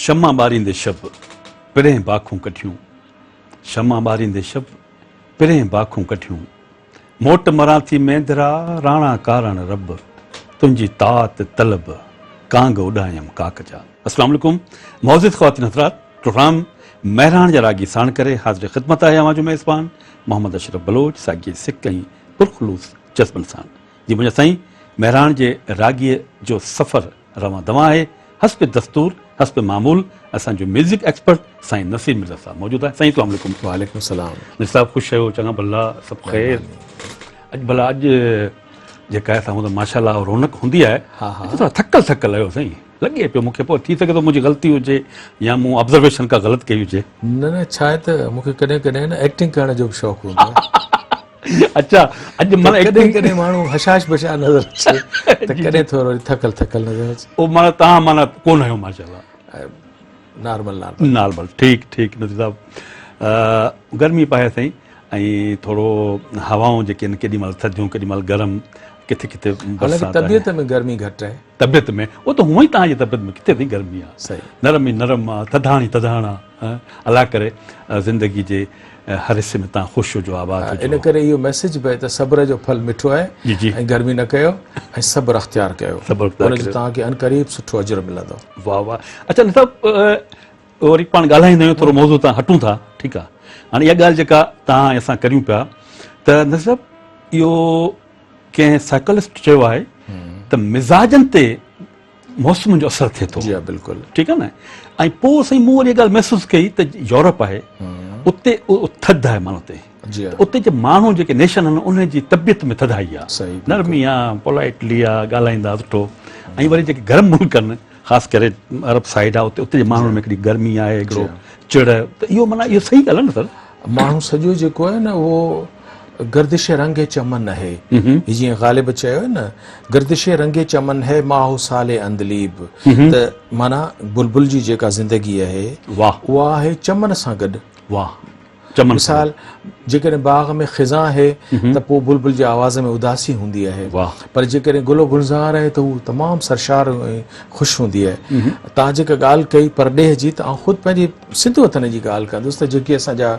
शमा ॿारींदे शब पिरें बाखूं कठियूं, शमा ॿारींदे शब पिरें बाखूं कठियूं, मोट मरां थी मेंदरा राणा कारण रब, तुंहिंजी तात तलब कांग उॾायमि काक जा। अस्सलाम वालेकुम मौजूद ख़वातीन हज़रात, प्रोग्राम महरान जा रागी साण करे हाज़िर ख़िदमत आहे अवां जो मेज़बान मोहम्मद अशरफ बलोच साॻिए सिक ऐं पुरखलूस जज़्बनि सां। जी मुंहिंजा साईं महरान जे रागीअ जो सफ़र रवां दवा आहे। हस्ब दस्तूर हस्ब मामूल असांजो म्यूज़िक एक्सपर्ट साईं नसीर मिर्ज़ा साहब मौजूदु आहे। साईं अस्सलाम वालेकुम। वालेकुम सलाम। नसीर साहब ख़ुशि आहियो? चङा भला सभु ख़ैर? अॼु भला अॼु जेका आहे असां माशाल्लाह रौनक हूंदी आहे। हा हा थोरा थकल थकल आहियो साईं, लॻे पियो मूंखे। पोइ थी सघे थो मुंहिंजी ग़लती हुजे या मूं ऑब्ज़र्वेशन का ग़लति कई हुजे। न न छा आहे त मूंखे कॾहिं कॾहिं न एक्टिंग करण जो बि शौक़ु हूंदो आहे। अच्छा अॼु माना कॾहिं कॾहिं माण्हू हशाश बशा नज़र अचे त कॾहिं थोरो थकल थकल नज़र अचे। पोइ माना तव्हां माना कोन आहियो माशाल्लाह, नॉर्मल नॉर्मल नॉर्मल। ठीकु ठीकु नज़ीर साहब, गर्मी पाए साईं ऐं थोरो हवाऊं जेके आहिनि केॾी महिल थधियूं केॾी महिल गरम, किथे किथे हालांकि तबियत में गर्मी घटि आहे। तबियत में उहो त हूअं ई तव्हांजी तबियत में किथे ताईं गर्मी आहे, सही नरम ई नरम आहे, थधाण ई थधाण आहे। अलाह करे ज़िंदगी जे हर हिसे में तव्हां ख़ुशि हुजो, आबाद इन करे इहो मैसेज बि आहे त सब्र जो फल मिठो आहे जी जी। ऐं गर्मी न कयो ऐं सब्र अख़्तियार कयो, सब्र उनजो तव्हांखे अनक़रीब सुठो अजर मिलंदो। वाह वाह। अच्छा न साहब वरी पाण ॻाल्हाईंदा आहियूं, थोरो मौज़ू तां हटूं था, ठीकु आहे। हाणे इहा ॻाल्हि जेका तव्हां असां करियूं पिया त न साहब इहो कंहिं साइकोलॉजिस्ट चयो आहे त मिज़ाजनि ते मौसम जो असरु थिए थो। जी हा बिल्कुलु ठीकु आहे न। ऐं पोइ साईं मूं वरी इहा ॻाल्हि महसूसु कई त यूरोप आहे, उते थधि आहे माण्हू ते, जी हा उते जे माण्हू जेके नेशन आहिनि उन जी तबियत में थधाई आहे, सही नरमी आहे, पोलाइटली आहे, ॻाल्हाईंदा सुठो। ऐं वरी जेके गरम मुल्क आहिनि ख़ासि करे अरब साइड आहे, उते उते जे माण्हुनि में हिकिड़ी गर्मी आहे, हिकिड़ो चिड़, त इहो माना इहो सही ॻाल्हि आहे न सर? माण्हू सॼो जेको आहे न उहो गर्दिश रंगे चमन है, जीअं ग़ालिब चयो न, गर्दिश रंगे चमन है माहू साले अंदलीब, त माना बुलबुल जी जेका ज़िंदगी आहे वाह उहा आहे चमन सां गॾु। वाह चमन। मिसाल जेकॾहिं बाग़ में ख़िज़ा आहे त पोइ बुलबुल जी आवाज़ में उदासी हूंदी आहे, वाह। पर जेकॾहिं गुलो गुलज़ार आहे त हू तमामु सरशार ऐं ख़ुशि हूंदी आहे। तव्हां जेका ॻाल्हि कई परॾेह जी, त आउं ख़ुदि पंहिंजी सिंध वतन जी ॻाल्हि कंदुसि त जेके असांजा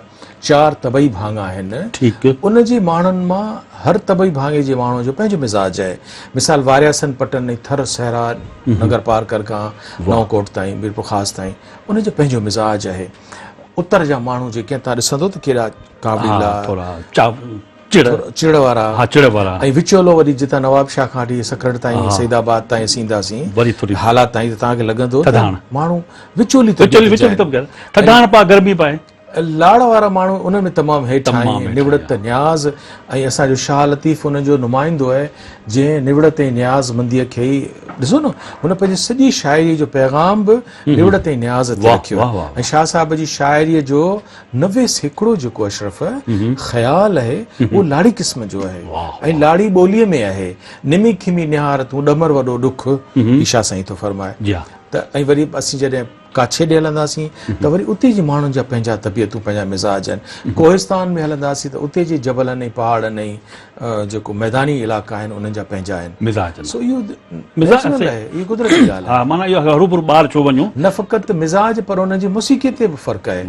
4 तबई भाङा आहिनि, ठीकु, उन जी माण्हुनि मां हर तबई भाङे जे माण्हू जो पंहिंजो मिज़ाज आहे। मिसाल वारियासन पटन ऐं थर सहरा नगर पारकर खां नवकोट ताईं मीरपुर ख़ासि ताईं उनजो पंहिंजो मिज़ाज आहे। उत्तर जा माण्हू जेके तव्हां ॾिसंदो त कहिड़ा काबिला चिड़ वारा, हा चिड़ वारा, ऐं विचोलो वरी जितां नवाब शाह खां वठी सकरड़ ताईं सईदाबाद ताईं सींदासीं वरी थोरी हालात ताईं, त तव्हांखे लॻंदो थधाण, माण्हू विचोली थधाण पाए गर्मी पाए। लाड़ वारा माण्हू उन में तमामु हेठि आहिनि, निवड़त न्याज़। ऐं असांजो शाह लतीफ़ उन जो नुमाइंदो आहे जंहिं निवड़त ऐं न्याज़ मंदीअ खे ई ॾिसो न, हुन पंहिंजी सॼी शाइरी जो पैगाम बि निवड़त ऐं न्याज़ ते रखियो। ऐं शाह साहिब जी शाइरीअ जो 90 सैकड़ो जेको अशरफ ख़्याल आहे उहो लाड़ी क़िस्म जो आहे ऐं लाड़ी ॿोलीअ में आहे। निमी खिमी निहार तूं ॾमर वॾो ॾुख, ईशा साईं थो फरमाए। त ऐं वरी असीं जॾहिं काछे ॾे हलंदासीं त वरी उते जे माण्हुनि जा पंहिंजा तबियतूं पंहिंजा मिज़ाज आहिनि। कोहिस्तान में हलंदासीं त उते जे जबलनि ऐं पहाड़नि ऐं जेको मैदानी इलाइक़ा आहिनि उन्हनि जा पंहिंजा आहिनि मिज़ाज। सो इहो मिज़ाज आहे, इहो कुदरती ॻाल्हि आहे। हा माना इहो हरूभरू ॿाहिरि छो वञूं, न फ़क़ति मिज़ाज पर उन्हनि जी मौसीक़ीअ ते बि फ़र्क़ु आहे।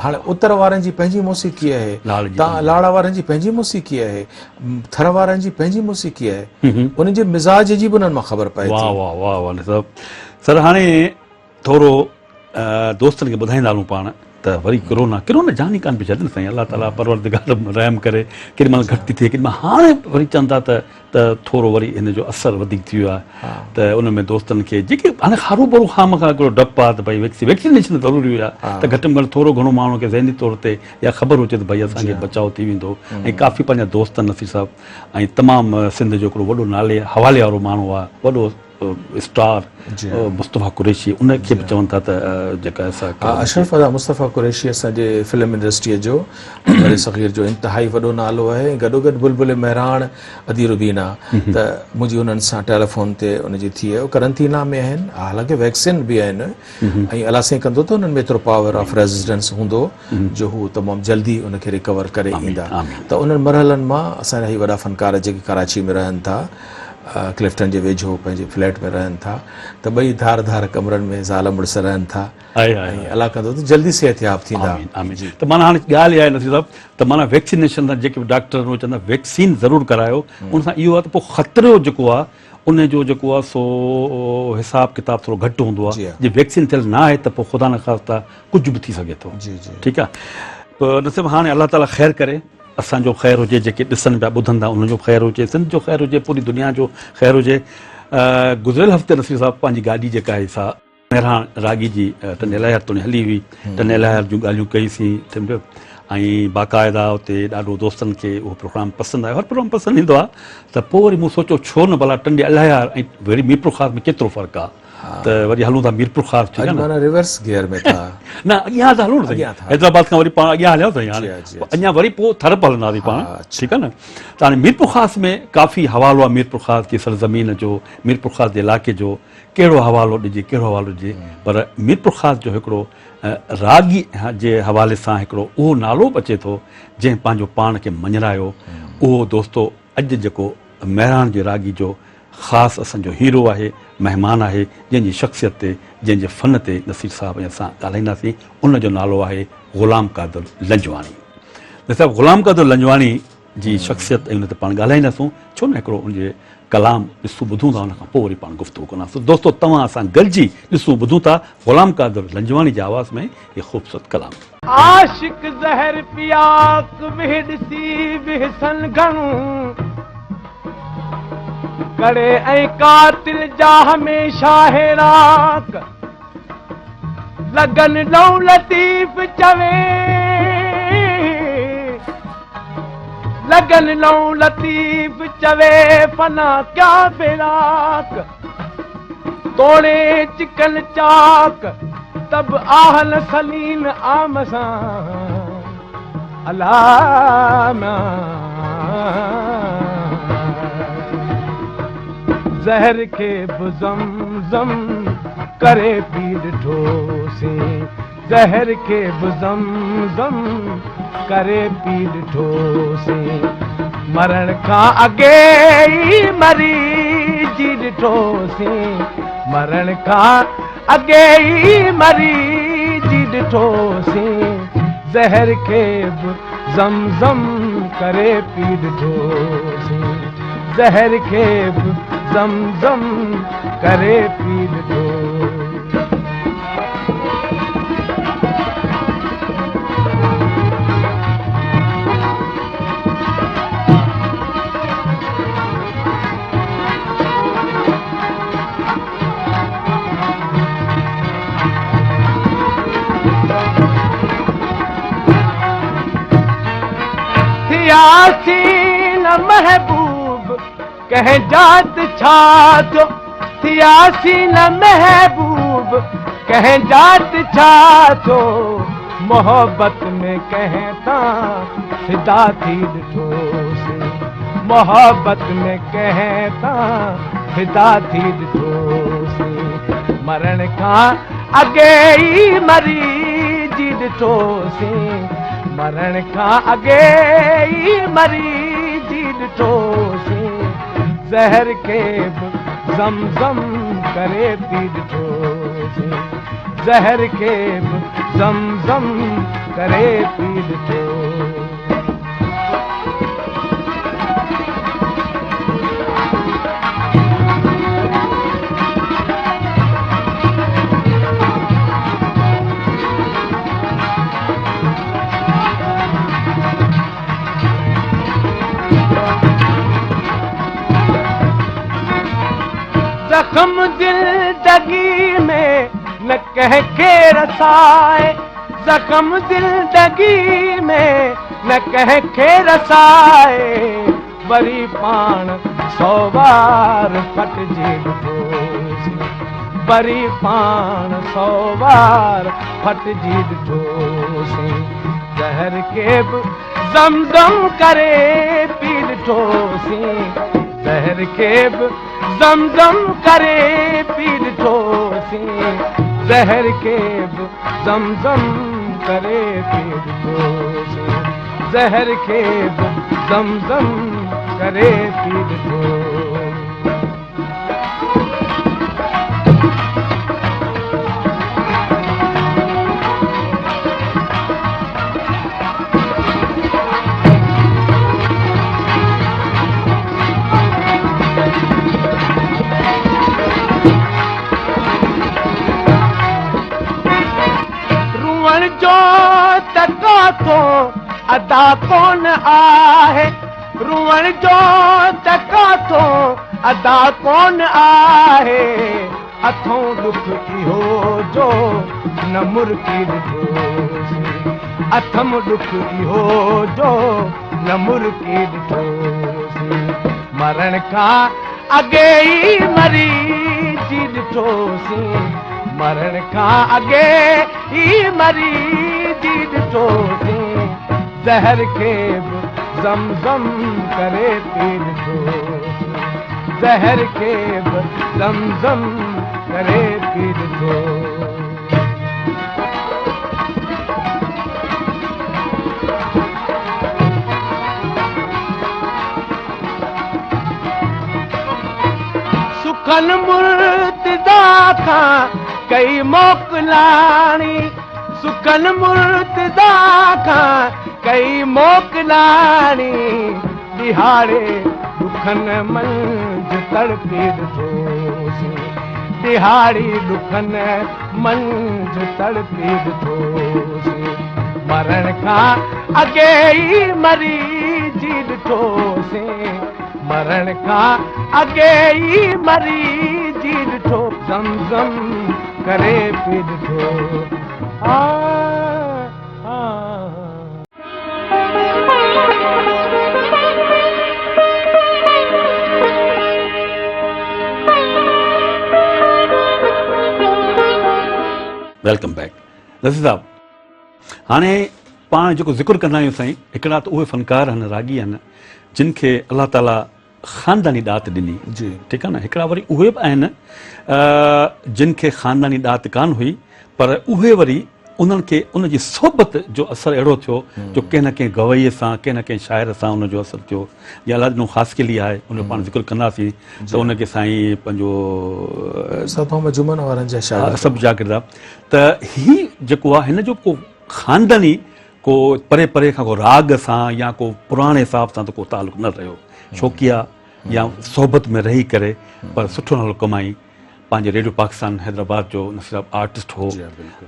हाणे उत्तर वारनि जी पंहिंजी मौसीक़ी आहे, तव्हां लाड़ा वारनि जी पंहिंजी मौसीक़ी आहे, थर वारनि जी पंहिंजी मौसीक़ी आहे, उन्हनि जे मिज़ाज जी बि उन्हनि मां ख़बर पए। वाह वाह वाह वाह सर। हाणे थोरो दोस्तनि खे ॿुधाईंदा हलूं पाण त वरी किरोना जानी कान पई छॾनि साईं, अलाह ताला परवरदिगार रहम करे। केॾी महिल घटि थी थिए, केॾी महिल हाणे वरी चवनि था त थोरो वरी हिन जो असरु वधीक थी वियो आहे। त उन में दोस्तनि खे जेके हाणे हरूभरू खां हिकिड़ो डपु आहे त भई वैक्सीनेशन ज़रूरी आहे, त घटि में घटि थोरो घणो माण्हू खे ज़हनी तौर ते या ख़बर हुजे त भई असांखे बचाव थी वेंदो। ऐं काफ़ी पंहिंजा दोस्त नसीर साहब ऐं तमामु सिंध जो हिकिड़ो वॾो नाले हवाले वारो माण्हू आहे, वॾो स्टार मुस्तफ़ा कुरैशी, उनखे बि चवनि था त जेका अशरफ अदा मुस्तफ़ा कुरैशी असांजे फिल्म इंडस्ट्रीअ जो वरी सग़ीर जो इंतिहाई वॾो नालो आहे। गॾोगॾु बुलबुल महरान अदी रुबीना, त मुंहिंजी उन्हनि सां टेलीफोन ते उनजी थी आहे। करंटीना में आहिनि, हालांकि वैक्सीन बि आहिनि ऐं अलाह साईं कंदो त उन्हनि में एतिरो पावर ऑफ रेज़िस्टेंस हूंदो जो हू तमामु जल्दी उनखे रिकवर करे ईंदा। त उन्हनि मरहलनि मां असांजा ई वॾा फ़नकार जेके कराची में रहनि था क्लिफ्टन जे वेझो पंहिंजे फ्लैट में रहनि था त ॿई धार धार कमरनि में ज़ाल मुड़ुस रहनि था आहे ऐं अलाह कंदो त जल्दी सिहतयाब थींदा। आमीन आमीन। त माना हाणे ॻाल्हि इहा आहे नसीर साहब त माना वैक्सीनेशन सां जेके बि डॉक्टर चवंदा वैक्सीन ज़रूरु करायो, उन सां इहो आहे त पोइ ख़तरो जेको आहे उन जो जेको आहे सो हिसाब किताब थोरो घटि हूंदो जी आहे। हा। जे वैक्सीन थियल न आहे त पोइ ख़ुदा न ख़ास्ता कुझु बि थी सघे थो। जी जी ठीकु आहे। पोइ नसीब हाणे अलाह ताला ख़ैरु करे, असांजो ख़ैरु हुजे, जेके ॾिसनि पिया ॿुधनि था उन्हनि जो ख़ैरु हुजे, सिंध जो ख़ैरु हुजे, पूरी दुनिया जो ख़ैरु हुजे। गुज़िरियल हफ़्ते नसीर साहब पंहिंजी गाॾी जेका आहे सा मेहरान रागी जी टनेलायर तुणी हली हुई, टनेलायर जूं ॻाल्हियूं कईसीं सम्झो, ऐं बाक़ाइदा उते ॾाढो दोस्तनि खे उहो प्रोग्राम पसंदि आयो। हर प्रोग्राम पसंदि ईंदो आहे त पोइ वरी मूं सोचियो छो न भला टंडे अलायार ऐं वरी मीरपुर ख़ासि में केतिरो फ़र्क़ु आहे, त वरी हलूं था मीरपुर ख़ासि। ठीकु आहे अॼु न, माना रिवर्स गियर में था न अॻियां था हलूं न साईं, अॻियां था। हैदराबाद खां वरी पाण अॻियां हलिया साईं, हाणे जी, अञा वरी पोइ थरप हलंदासीं पाण। अच्छा। ठीकु आहे न। त हाणे मीरपुर ख़ासि में काफ़ी हवालो आहे मीरपुर ख़ासि जी सरज़मीन जो, मीरपुर ख़ासि जे इलाइक़े जो कहिड़ो हवालो ॾिजे, कहिड़ो हवालो ॾिजे। पर मीरपुर ख़ासि जो हिकिड़ो रागी जे हवाले सां हिकिड़ो उहो नालो बि अचे थो जंहिं पंहिंजो पाण खे मञरायो। उहो दोस्तो अॼु जेको मेहरान जे रागी जो ख़ासि असांजो हीरो आहे, महिमान आहे, जंहिंजी शख़्सियत ते, जंहिंजे फ़न ते नसीर साहब ऐं असां ॻाल्हाईंदासीं। उनजो नालो आहे ग़ुलाम क़ादिर लंजवानी। नसीर ग़ुलाम क़ादिर लंजवानी जी शख़्सियत ऐं उन ते पाण ॻाल्हाईंदासूं, छो न हिकिड़ो उनजे कलाम ॾिसूं ॿुधूं था, उनखां पोइ वरी पाण गुफ़्तगू कंदासीं। दोस्तो तव्हां असां गॾिजी ॾिसूं ॿुधूं था ग़ुलाम क़ादिर लंजवानी जे आवाज़ में ये ख़ूबसूरत कलाम। आशिक ज़हर पियाक विहड़सी विहसन घणूं करे ऐं कातिल जा हमेशा हेराक लगन लऊं लतीफ़ चवे, लगन लऊं लतीफ़ चवे फना क्या बेराक तोड़े चिकन चाक तब आहल सलीन आमसा अलामा ज़हर के बुज़म ज़म करे पी ॾिठोसीं, ज़हर के बुज़म ज़म करे पी ॾिठोसीं, मरण खां अॻे ई मरी जी ॾिठोसीं, मरण खां अॻे ई मरी जी ॾिठोसीं, ज़हर खे बि ज़म ज़म करे पी ॾिठोसीं, ज़हर खे बि ज़म ज़म करे पी ॾिठो। थियासीं न महबूब कह जात छा थो, थियासीं न महबूब कह जात छा थो, मोहब्बत में कंहिं तां फिदा थी ॾिठोसीं, मोहब्बत में कंहिं तां फिदा थी ॾिठोसीं, मरण खां अॻे ई मरी जी ॾिठोसीं, मरण खां अॻे ई मरी जी ॾिठोसीं, ज़हर खे बि ज़म ज़म करे पी ॾिठोसीं, ज़हर खे बि ज़म ज़म करे पी ॾिठो। ज़ख्म ज़िंदगी में न कंहिंखे रसाए, ज़ख्म ज़िंदगी में न कंहिंखे रसाए, वरी पाण सौ बार फटिजी ॾिठोसीं, वरी पाण सौ बार फटिजी ॾिठोसीं, ज़हर खे बि ज़म ज़म करे पी ॾिठोसीं, ज़हर खे बि ज़म ज़म करे पी ॾिठोसीं, ज़हर खे बि ज़म ज़म करे पी ॾिठोसीं, ज़हर खे बि ज़म ज़म करे पी ॾिठो। अदा कोन आहे रुअण जो त काथो अदा कोन आहे अथो दुख इहो जो न मुर्की ॾिठोसीं अथम दुख इहो जो न मुर्की ॾिठोसीं मरण खां अॻे ई मरी जी ॾिठोसीं मरण खां अॻे ई मरी जी ॾिठोसीं ज़हर खे बि ज़मज़म करे पी ॾिठोसीं ज़हर खे बि ज़मज़म करे पी ॾिठो सुखन मुर्तदा खां कई मोकलाणी सुखन मुर्तदा खां कई मोकलाणी दिहाड़े दुखन मंझ तड़पी ॾिठोसीं दिहाड़ी दुखन मंझ तड़पी ॾिठोसीं मरण खां अॻे ई मरी जी ॾिठोसीं मरण खां अॻे ई मरी जी ॾिठो ज़मज़म करे पी ॾिठो वेलकम बैक नज़ीर साहब हाणे पाण जेको ज़िक्र कंदा आहियूं साईं हिकिड़ा त उहे फ़नकार आहिनि रागी आहिनि जिन खे अलाह ताला ख़ानदानी ॾात ॾिनी जी ठीकु आहे न हिकिड़ा वरी उहे बि आहिनि जिन खे ख़ानदानी ॾात कान हुई पर उहे वरी उन्हनि खे उनजी सोबत जो असरु अहिड़ो थियो जो कंहिं न कंहिं गवईअ सां कंहिं न कंहिं शाइर सां उनजो असरु थियो या अलाह ॾिनो ख़ासि के लिए आहे उनजो पाण ज़िक्र कंदासीं त उनखे साईं पंहिंजो जुमन वारनि जा शाइर सभु जागिरदा त ही जेको आहे हिन जो को ख़ानदानी को परे परे खां को राग सां या को पुराणे हिसाब सां त को तालुक़ु न रहियो शौक़िया या सोबत में रही करे पर सुठो नालो कमाई पंहिंजे रेडियो पाकिस्तान हैदराबाद जो न सिर्फ़ु आर्टिस्ट हो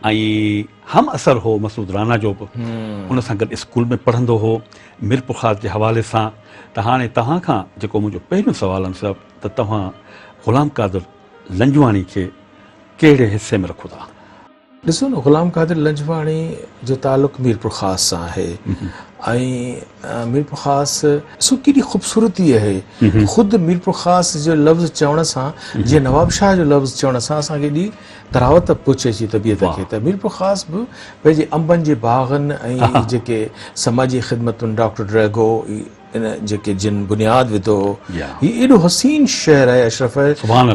ऐं हम असर हो मसूद राना जो बि उन सां गॾु स्कूल में पढ़ंदो हो मीर पुरख़ास जे हवाले सां त हाणे तव्हां खां जेको मुंहिंजो पहिरियों सुवालु आहे सभु त तव्हां ग़ुलाम क़ादिर लंजवाणी खे कहिड़े हिसे में रखो था ॾिसो न ग़ुलाम क़ादिर लंजवाणी जो तालुक़ु मीर पुरख़ास सां आहे ऐं मीर पुरख़ास ॾिसो केॾी ख़ूबसूरती आहे ख़ुदि मीर पुरख़ास जो लफ़्ज़ चवण सां जीअं नवाब शाह जो लफ़्ज़ चवण सां असांखे एॾी तरावत पुछे अची तबियत खे त मीर पुरख़ास बि पंहिंजे अंबनि जे बाग़नि ऐं जेके समाजी ख़िदमतुनि डॉक्टर ड्रैगो इन जेके जिन बुनियाद विधो हीउ एॾो हसीन शहर आहे अशरफ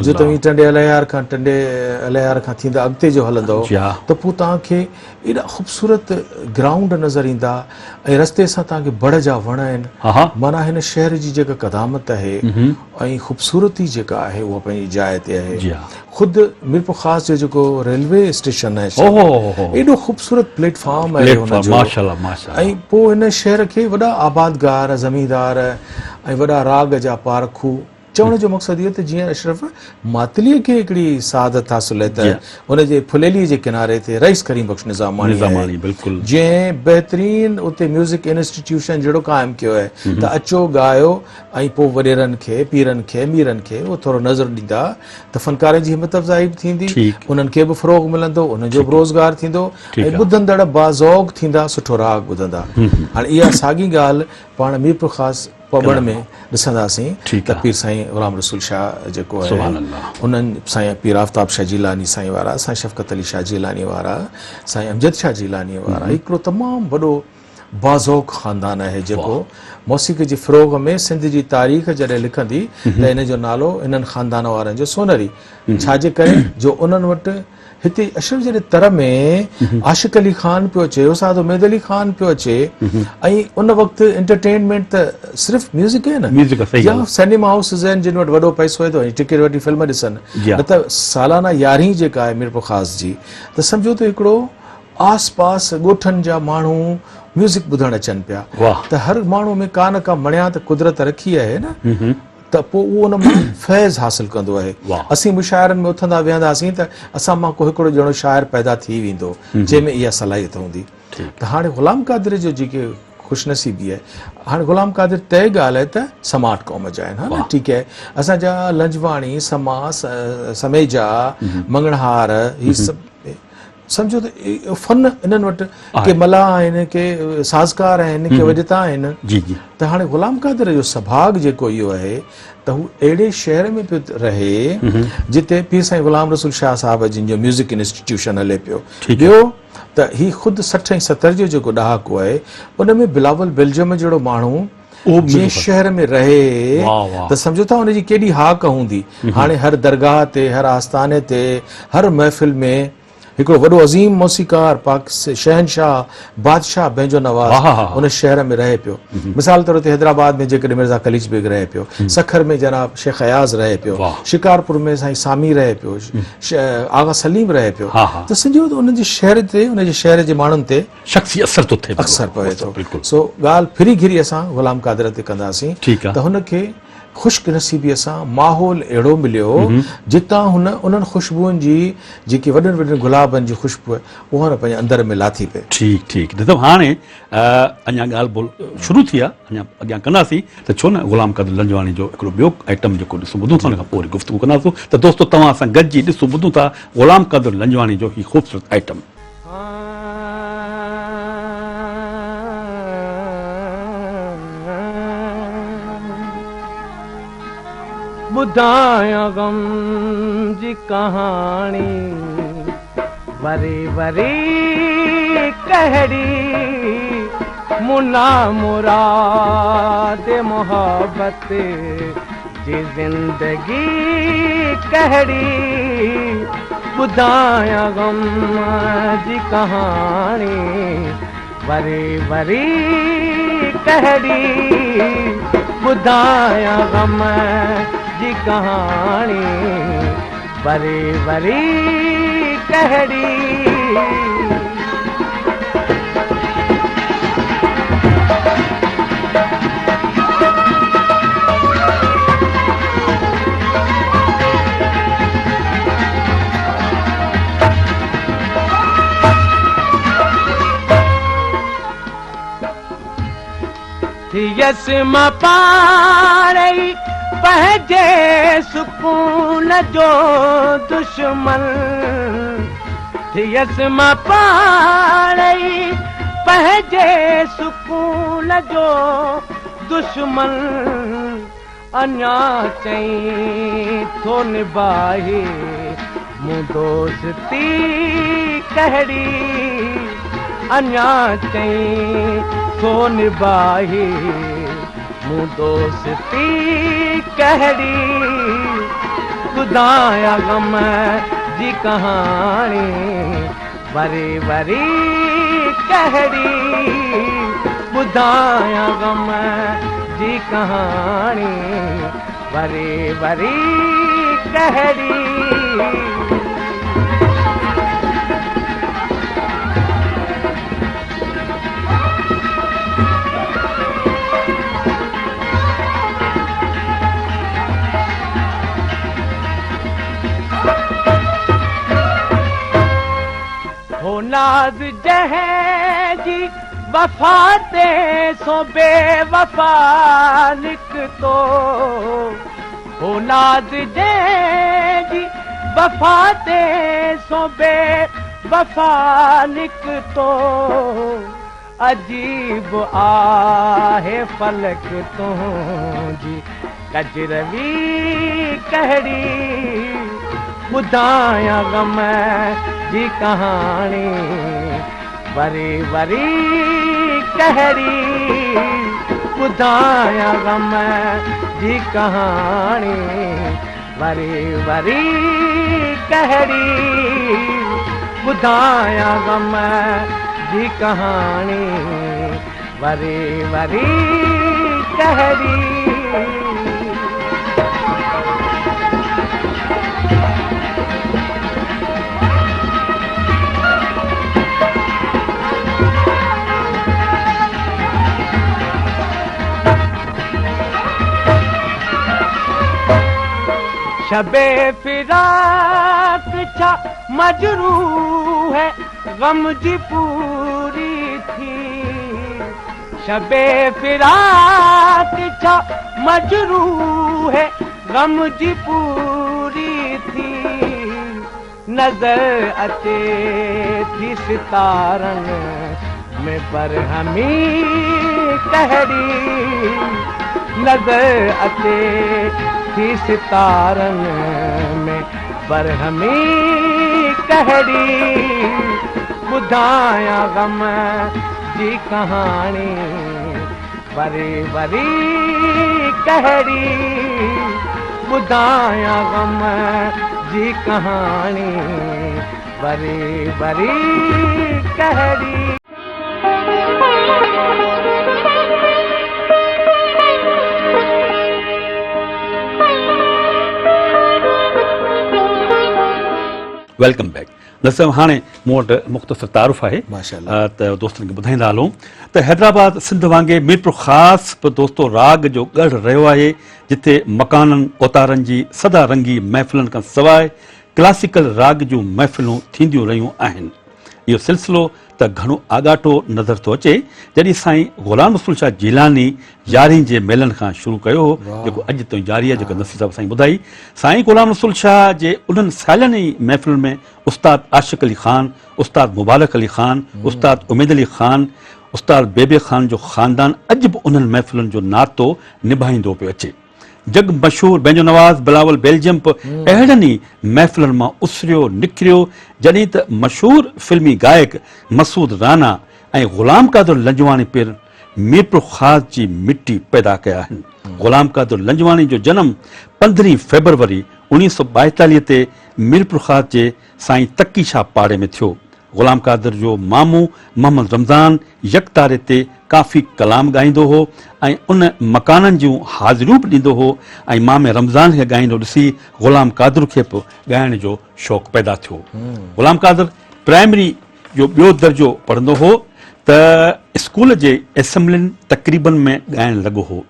जो तव्हां टंडे अलियार खां थींदा अॻिते जो हलंदो त पोइ तव्हांखे एॾा ख़ूबसूरत ग्राउंड नज़र ईंदा ऐं रस्ते सां तव्हांखे बड़ जा वण आहिनि माना हिन शहर जी जेका क़दामत आहे ऐं ख़ूबसूरती जेका आहे उहा पंहिंजी जाइ ते आहे ख़ुदि मीर पुरख़ास जो जेको रेलवे स्टेशन आहे एॾो ख़ूबसूरत प्लेटफॉर्म आहे ऐं पोइ हिन शहर खे वॾा आबादगार ज़मींदार ऐं वॾा राग जा पारखू चवण जो मक़सदु इहो त जीअं अशरफ मातलीअ खे हिकिड़ी सआदत हासिल आहे त हुनजे फुलेलीअ जे किनारे ते रईस करीम बख़्श निज़ामानी जंहिं बहितरीन उते म्यूज़िक इंस्टीट्यूशन जहिड़ो क़ाइमु कयो आहे त अचो ॻायो ऐं पोइ वॾेरनि खे पीरनि खे मीरनि खे उहो थोरो नज़र ॾींदा त फ़नकारनि जी हिमत अफ़ज़ाई बि थींदी उन्हनि खे बि फ़रोग़ मिलंदो उनजो बि रोज़गारु थींदो ऐं ॿुधंदड़ बाज़ौक़ थींदा सुठो राग ॿुधंदा हाणे इहा साॻी ॻाल्हि पाण मीर पुरख़ास पबण में ॾिसंदासीं त पीर साईं ग़ुलाम रसूल शाह जेको आहे उन्हनि साईं पीर आफ्ताब शाह जीलानी साईं वारा साईं शफ़क़त अली शाह जीलानी वारा साईं अमजद शाह जीलानी वारा हिकिड़ो तमामु वॾो बाज़ौक़ ख़ानदान आहे जेको मौसीक़ी जे फ़रोग़ में सिंध जी तारीख़ जॾहिं लिखंदी त हिन जो नालो इन्हनि ख़ानदान वारनि जो सोनरी छाजे करे जो उन्हनि वटि हिते अशरफ जहिड़े तर में आशिक़ अली ख़ान पियो अचे उस्ताद उमैद अली ख़ान पियो अचे ऐं उन वक़्तु एंटरटेनमेंट त सिर्फ़ु म्यूज़िक आहे न या सिनेमा हाउसिस आहिनि जिन वटि वॾो पैसो आहे त टिकट वठी फिल्म ॾिसनि न त सालाना यारहीं जेका आहे मीर पुरख़ास जी त सम्झो त हिकिड़ो आस पास ॻोठनि जा माण्हू म्यूज़िक ॿुधणु अचनि पिया त हर माण्हू में का न का मणिया त कुदरत रखी आहे न त पोइ उहो उन मां फैज़ हासिल कंदो आहे। वाह। असीं मुशाइरनि में उथंदा वेहंदासीं त असां मां को हिकिड़ो ॼणो शाइर पैदा थी वेंदो जंहिंमें इहा सलाहियत हूंदी। त हाणे ग़ुलाम क़ादिर जो जेके ख़ुशनसीबी आहे, हाणे ग़ुलाम क़ादिर तय ॻाल्हि आहे त समाट क़ौम जा आहिनि, हा न, ठीकु आहे। असांजा लंजवाणी, समेजा, मंगणहार, ही सभु सम्झो त फन इन्हनि वटि के मलाह आहिनि, के साज़कार आहिनि, के वजता आहिनि। जी जी। त हाणे ग़ुलाम क़ादिर जो सभाग जेको इहो आहे त हू अहिड़े शहर में पियो रहे जिते पीर साईं ग़ुलाम रसूल शाह साहिब जिन जो म्यूज़िक इंस्टीट्यूशन हले पियो। ॿियो त ही ख़ुदि 60 ऐं 70 जो जेको ॾहाको आहे उन में बिलावल बेल्जियम जहिड़ो माण्हू जंहिं शहर में रहे त सम्झो था हुनजी केॾी हाक हूंदी। हाणे हर दरगाह ते, हर आस्थाने ते, हर महफ़िल में हिकिड़ो वॾो अज़ीम मौसीकार पाक शहनशाह बादशाह बेंजो नवाज़ उन शहर में रहे पियो। मिसाल तौर ते हैदराबाद में जेकॾहिं मिर्ज़ा कलीज बेग रहे पियो, सखर में जनाब शेख अयाज़ रहे पियो, शिकारपुर में साईं सामी रहे पियो, आगा सलीम रहे पियो। त सम्झो त उनजे शहर ते, उनजे शहर जे माण्हुनि ते शख़्सी असर थो थिए, असर पवे थो। सो ॻाल्हि फिरी घिरी असां ग़ुलाम क़ादिर ते कंदासीं त हुनखे ख़ुशनसीबीअ सां माहौल अहिड़ो मिलियो जितां हुन उन्हनि ख़ुशबुअनि जी जेकी वॾनि वॾनि गुलाबनि जी ख़ुशबू आहे उहा न पंहिंजे अंदर में लाथी पए। ठीकु ठीकु। ॾिसो हाणे अञा ॻाल्हि शुरू थी आहे, अञा अॻियां कंदासीं त छो न ग़ुलाम क़ादिर लंजवाणी जो हिकिड़ो ॿियो आइटम जेको ॾिसूं ॿुधूं था, हुन खां पोइ वरी गुफ़्तगू कंदासीं। त दोस्तो तव्हां सां गॾिजी ॾिसूं ॿुधूं था ग़ुलाम क़ादिर लंजवाणी जो ही ख़ूबसूरत आइटम। ॿुधायां गम जी कहाणी वरी वरी कहिड़ी मुना मुराद मोहब्बत जी ज़िंदगी कहिड़ी। ॿुधायां गम जी कहाणी वरी वरी कहिड़ी। ॿुधायां गम जी कहाणी वरी वरी कहिड़ी। थियस मां पारई पंहिंजे सुकून जो दुश्मन। थियस मां पारई पंहिंजे सुकून जो दुश्मन। अञा चई थो निभाए मूं दोस्ती कहिड़ी। अञा चई थो निभाए मूं दोस्ती कहिड़ी। ॿुधायां गम जी कहाणी वरी वरी कहिड़ी। ॿुधायां गम जी कहाणी वरी वरी कहिड़ी। नाज़ जंहिंजी वफ़ा ते सो बेवफ़ा निकितो। हो नाज़ जंहिंजी वफ़ा ते सो बेवफ़ा निकितो। अजीब आहे फलक तुंहिंजी कजरवी कहिड़ी। ॿुधायां गम जी कहाणी वरी वरी कहिड़ी। ॿुधायां गम जी कहाणी वरी वरी कहिड़ी। ॿुधायां गम जी कहाणी वरी वरी कहिड़ी। शबे फिराक छा मजरू है गम जी पूरी थी शबे फिराक छा मजरू है गम जी पूरी थी नजर अचे थी सितारन में बरहमी कहरी नजर अचे थी सितारन में बरहमी कहरी ॿुधाया गम जी कहानी बरी बरी कहरी ॿुधाया गम जी कहानी बरी बरी कहरी वेलकम बैक दरअसल हाणे मूं वटि मुख़्तसिर तारुफ़ आहे माशाअल्लाह। त दोस्तनि खे ॿुधाईंदा हलूं त हैदराबाद सिंध वांगुरु मीरपुर ख़ासि बि दोस्तो राग जो गढ़ रहियो आहे जिथे मकाननि ओतारनि जी सदा रंगी महफ़िलनि खां सवाइ क्लासिकल राग जूं महफ़िलूं थींदियूं रहियूं आहिनि इहो सिलसिलो त घणो आगाटो नज़र थो अचे जॾहिं साईं ग़ुलाम रसूल शाह जीलानी यारहीं जे मेलनि खां शुरू कयो हो जेको अॼु ताईं जारी आहे जेको नसीर साहिब साईं ॿुधाई साईं ग़ुलाम रसूल शाह जे उन्हनि सालनि ई महफ़िलुनि में उस्ताद आशिक़ अली ख़ान उस्ताद मुबारक अली ख़ान उस्ताद उमेद अली ख़ान उस्ताद बेबे ख़ान जो ख़ानदान अॼु बि उन्हनि महफ़िलुनि जो नातो निभाईंदो पियो अचे जग मशहूर बेंजो नवाज़ बिलावल बेल्जियम अहिड़नि ई महफ़िलनि मां उसरियो निकिरियो जॾहिं त मशहूर फिल्मी गायक मसूद राना ऐं ग़ुलाम कादिर लंजवाणी पिणु मीरपुर ख़ासि जी मिटी पैदा कया आहिनि ग़ुलाम कादिर लंजवाणी जो जनमु 15 फेबरवरी 1942 ते मीरपुर ख़ासि जे साईं तकी शाह पाड़े में थियो ग़ुलाम कादिर जो मामू मोहम्मद रमज़ान यकतारे ते काफ़ी कलाम ॻाईंदो हो ऐं उन मकाननि जूं हाज़िरियूं बि ॾींदो हो ऐं मामे रमज़ान खे ॻाईंदो ॾिसी ग़ुलाम कादिर खे बि ॻाइण जो शौक़ु पैदा थियो ग़ुलाम कादिर प्राइमरी जो ॿियो दर्जो पढ़ंदो हो त स्कूल जे एसेंबलियुनि तक़रीबनि में ॻाइणु लॻो हो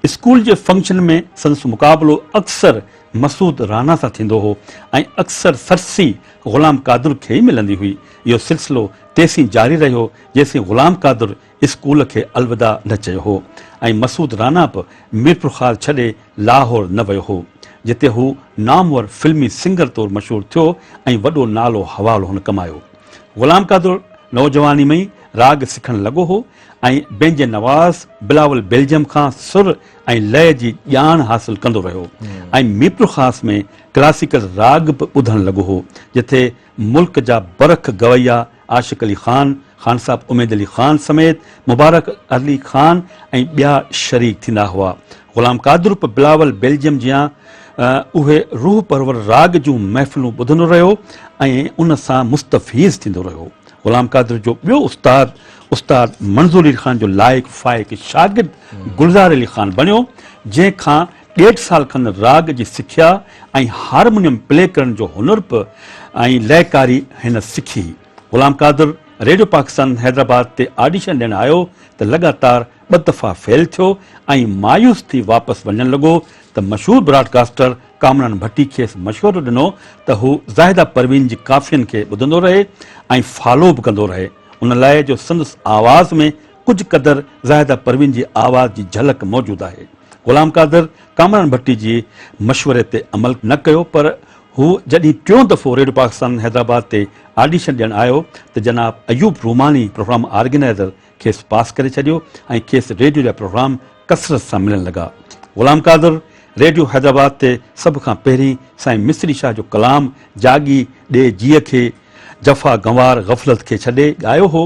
स्कूल जे फंक्शन में संदसि मुक़ाबिलो अक्सर मसूद राना सां थींदो हो ऐं अक्सर सरसी ग़ुलाम कादिर खे ई मिलंदी हुई इहो सिलसिलो तेसीं जारी रहियो जेसीं ग़ुलाम कादिर स्कूल खे अलविदा न चयो हो ऐं मसूद राना बि मीरपुर ख़ासि छॾे लाहौर न वियो हो जिते हू नामवर फिल्मी सिंगर तौरु मशहूरु थियो ऐं वॾो नालो हवालो हुन कमायो ग़ुलाम कादिर नौजवानी में ई राग सिखणु लॻो हो ऐं बेंजे नवाज़ बिलावल बेल्जियम खां सुर ऐं लय जी ॼाण हासिलु कंदो रहियो ऐं मीरपुर ख़ासि में क्लासिकल राग बि ॿुधणु लॻो हो जिथे मुल्क जा बरख गवैया आशिक़ अली ख़ान ख़ान साहब उमेद अली ख़ान समेत मुबारक अली ख़ान ऐं ॿिया शरीक थींदा हुआ ग़ुलाम कादिर बि बिलावल बेल्जियम जियां उहे रूह परवर राग जूं महफ़िलूं ॿुधंदो रहियो ऐं उन सां मुस्तफ़ीज़ थींदो रहियो ग़ुलाम कादिर जो ॿियो उस्ताद मंज़ूर अली ख़ान जो लाइक़ फ़ाइक़ शागिर्द गुलज़ार अली ख़ान बणियो जंहिंखां 1.5 साल खनि राग जी सिखिया ऐं हारमोनियम प्ले करण जो हुनुर बि ऐं लयकारी हिन सिखी ग़ुलाम कादिर रेडियो पाकिस्तान हैदराबाद ते ऑडिशन ॾियणु आयो त लगातार 2 दफ़ा फेल थियो ऐं मायूस थी वापसि वञणु लॻो त मशहूर ब्रॉडकास्टर कामरान भट्टी खेसि मशवरो ॾिनो त हू ज़ाहिदा परवीन जी काफ़ियनि खे ॿुधंदो रहे ऐं फॉलो बि कंदो रहे उन लाइ जो संदसि आवाज़ में कुझु क़दुरु ज़ाहिदा परवीन जी आवाज़ जी झलक मौजूदु आहे ग़ुलाम कादिर कामरान भट्टी जी मशवरे ते अमल न कयो पर हू जॾहिं 3 दफ़ो रेडियो पाकिस्तान हैदराबाद ते ऑडिशन ॾियणु आयो त जनाब अयूब रूमानी प्रोग्राम ऑर्गेनाइज़र खेसि पास करे छॾियो ऐं खेसि रेडियो जा प्रोग्राम कसरत सां मिलणु लॻा ग़ुलाम कादिर रेडियो हैदराबाद ते सभ खां पहिरीं साईं मिस्री शाह जो कलाम जागी ॾे जीअ खे जफ़ा गंवार ग़फ़लत खे छॾे ॻायो हो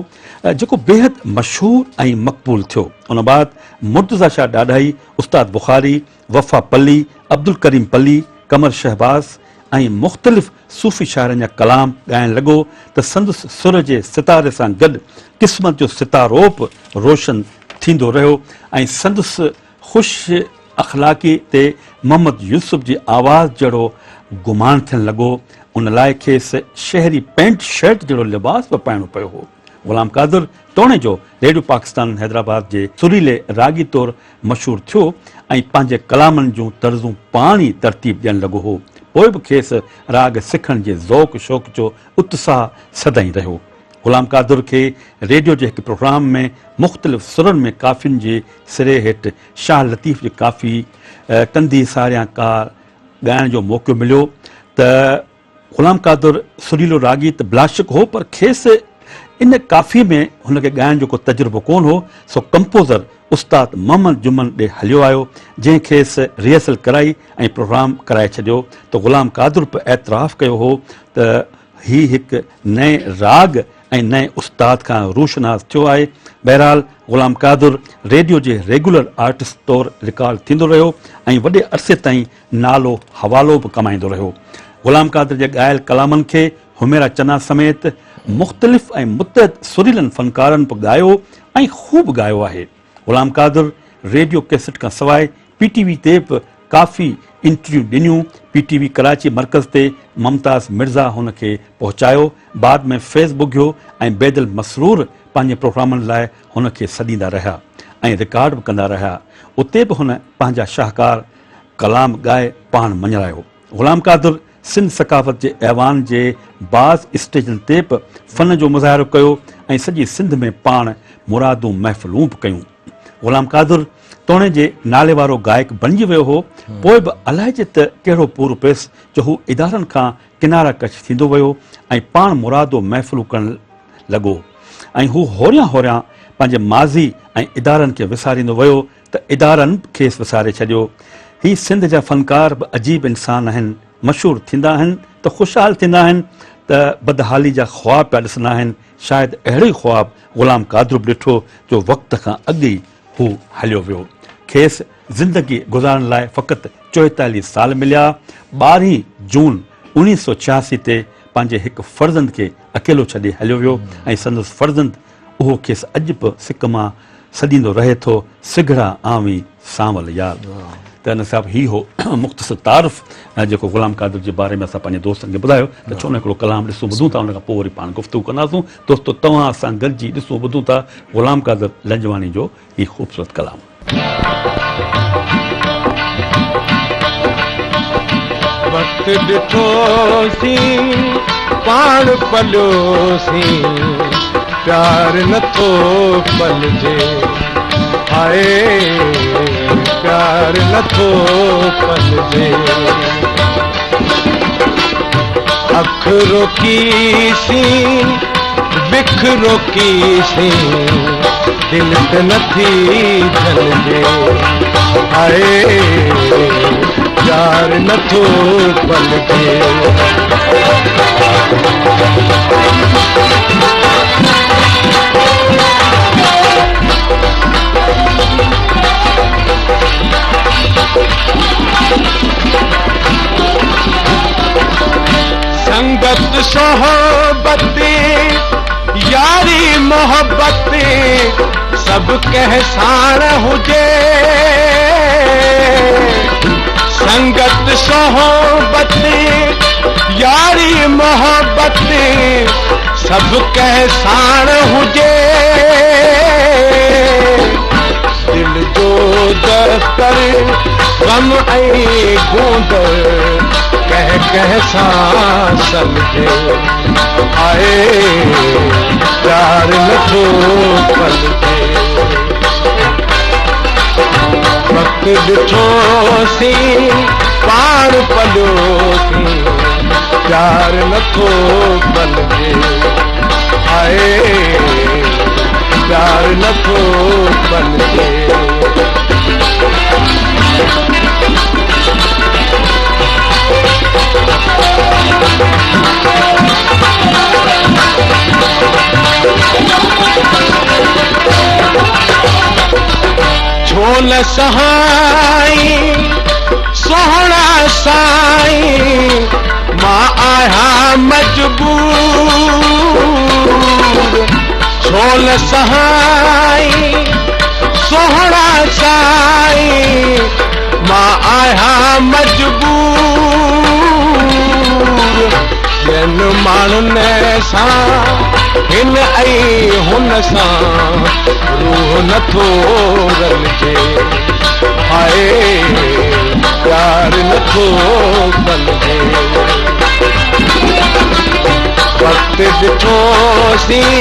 जेको बेहद मशहूरु ऐं मक़बूल थियो उन बाद मुर्तज़ा शाह ॾाढाई उस्ताद बुख़ारी वफ़ा पल्ली अब्दुल करीम पल्ली कमर शहबाज़ ऐं मुख़्तलिफ़ सूफ़ी शाइरनि जा कलाम ॻाइणु लॻो त संदसि सुर जे सितारे सां गॾु क़िस्मत जो सितारो बि रोशन थींदो रहियो ऐं संदसि ख़ुशि अख़लाक़ी ते मोहम्मद यूसुफ जी आवाज़ जहिड़ो गुमान थियणु लॻो उन लाइ खेसि शहरी पैंट शर्ट जहिड़ो लिबास बि पाइणो पियो हो ग़ुलाम कादिर तोणे जो रेडियो पाकिस्तान हैदराबाद जे सुरीले रागी तौरु मशहूरु थियो ऐं पंहिंजे कलामनि जूं तर्ज़ूं पाण ई तरतीब ॾियणु लॻो हो पोइ बि खेसि राग सिखण जे ज़ौक़ शौक़ जो उत्साह सदाईं रहियो। ग़ुलाम क़ादिर खे रेडियो जे हिकु प्रोग्राम में मुख़्तलिफ़ सुरनि में काफ़ियुनि जे सिरे हेठि शाह लतीफ़ जी काफ़ी कंदी सारियां कार ॻाइण जो मौक़ो मिलियो त ग़ुलाम क़ादिर सुरीलो रागी त बिलाशक हो, पर खेसि इन काफ़ी में हुनखे ॻाइण जो को तजुर्बो कोन हो। सो कंपोज़र उस्ताद मोहम्मद जुमन ॾे हलियो आयो, जंहिं खेसि रिहर्सल कराई ऐं प्रोग्राम कराए छॾियो त ग़ुलाम क़ादिर बि एतिराफ़ कयो हो त हीउ हिकु नए राग ऐं नए उस्ताद खां रूशनास थियो आहे। बहरहाल ग़ुलाम क़ादिर रेडियो जे रेगुलर आर्टिस्ट तौरु रिकॉर्ड थींदो रहियो ऐं वॾे अरसे ताईं नालो हवालो बि कमाईंदो रहियो। ग़ुलाम क़ादिर जे ॻायल कलामनि खे हुमेरा चना समेत मुख़्तलिफ़ ऐं मुतहद सुरीलनि फ़नकारनि बि ॻायो ऐं ख़ूब ॻायो आहे। ग़ुलाम क़ादिर रेडियो कैसेट खां सवाइ PTV ते बि काफ़ी इंटरव्यू ॾिनियूं। PTV कराची मर्कज़ ते मुमताज़ मिर्ज़ा हुनखे पहुचायो। बाद में फैज़ बुघियो ऐं बैदल मसरूर पंहिंजे प्रोग्रामनि लाइ हुनखे सॾींदा रहिया ऐं रिकॉर्ड बि कंदा रहिया। उते बि हुन पंहिंजा शाहकार कलाम ॻाए पाण मञायो। ग़ुलाम क़ादिर सिंध सकाफ़त जे ऐवान जे बाज़ स्टेजनि ते बि फ़न जो मुज़ाहिरो कयो ऐं सॼी सिंध में पाण मुरादूं महफ़िलूं बि कयूं। ग़ुलाम क़ादिर तोणे जे नाले वारो गायक बणिजी वियो हो। पोइ बि अलाइजे त कहिड़ो पूरो पेस जो हू इदारनि खां किनारा कश थींदो वियो ऐं पाण मुरादो महफ़िलूं करणु लॻो ऐं हू होरियां होरियां पंहिंजे माज़ी ऐं इदारनि खे विसारींदो वियो त इदारनि खेसि विसारे छॾियो। हीअ सिंध जा फ़नकार बि अजीब इंसान आहिनि, मशहूरु थींदा आहिनि त ख़ुशहाल थींदा आहिनि त बदहाली जा ख़्वाब पिया ॾिसंदा आहिनि। शायदि अहिड़ो ई ख़्वाब ग़ुलाम क़ादिर बि ॾिठो जो वक़्त खां अॻु ई हू हलियो वियो। खेसि ज़िंदगी गुज़ारण लाइ फ़क़ति 44 साल मिलिया। 12 जून 1986 ते पंहिंजे हिकु फ़र्ज़ंद खे अकेलो छॾे हलियो वियो ऐं संदसि फ़र्ज़ंद उहो खेसि अॼु बि सिक मां सॾींदो रहे थो, सिगड़ा आवी सांवल यार। त हिन साहिबु ही हो मुख़्तसर तारीफ़ जेको ग़ुलाम क़ादिर जे बारे में असां पंहिंजे दोस्तनि खे ॿुधायो त छो न हिकिड़ो कलाम ॾिसूं ॿुधूं था, हुन खां पोइ वरी पाण गुफ़्तगू कंदासूं। दोस्तो तव्हां सां गॾिजी ॾिसूं ॿुधूं था ग़ुलाम क़ादिर लंजवाणी जो ही ख़ूबसूरत कलाम। वक्त ॾिठोसीं पाण पलियोसीं, प्यार नथो पलिजे, हाय प्यार नथो पलिजे। अख रोकीसीं बिख रोकीसीं, दिल त नथी झलजे, हाय प्यार नथो पलिजे। संगत सोहबत यारी मोहब्बत सब कह साण हुजे, संगत सोहबत यारी मोहब्बत सब कह साण हुजे। दिल जो दफ्तर गम ऐं गूंद कह कह सां सलजे, आए प्यार नथो पलिजे। वक्त ॾिठोसीं पाण पलियोसीं, प्यार नथो पलिजे, आए प्यार नथो पलिजे। छो न सहाई सोहणा साईं, मां आहियां मजबूर। छो न सहाई सोहणा साईं, मां आहियां मजबूर। ॿियन माण्हुनि सां हिन ऐं हुन सां रूह नथो रलिजे, हाय प्यार नथो पलजे वक्त ॾिठोसीं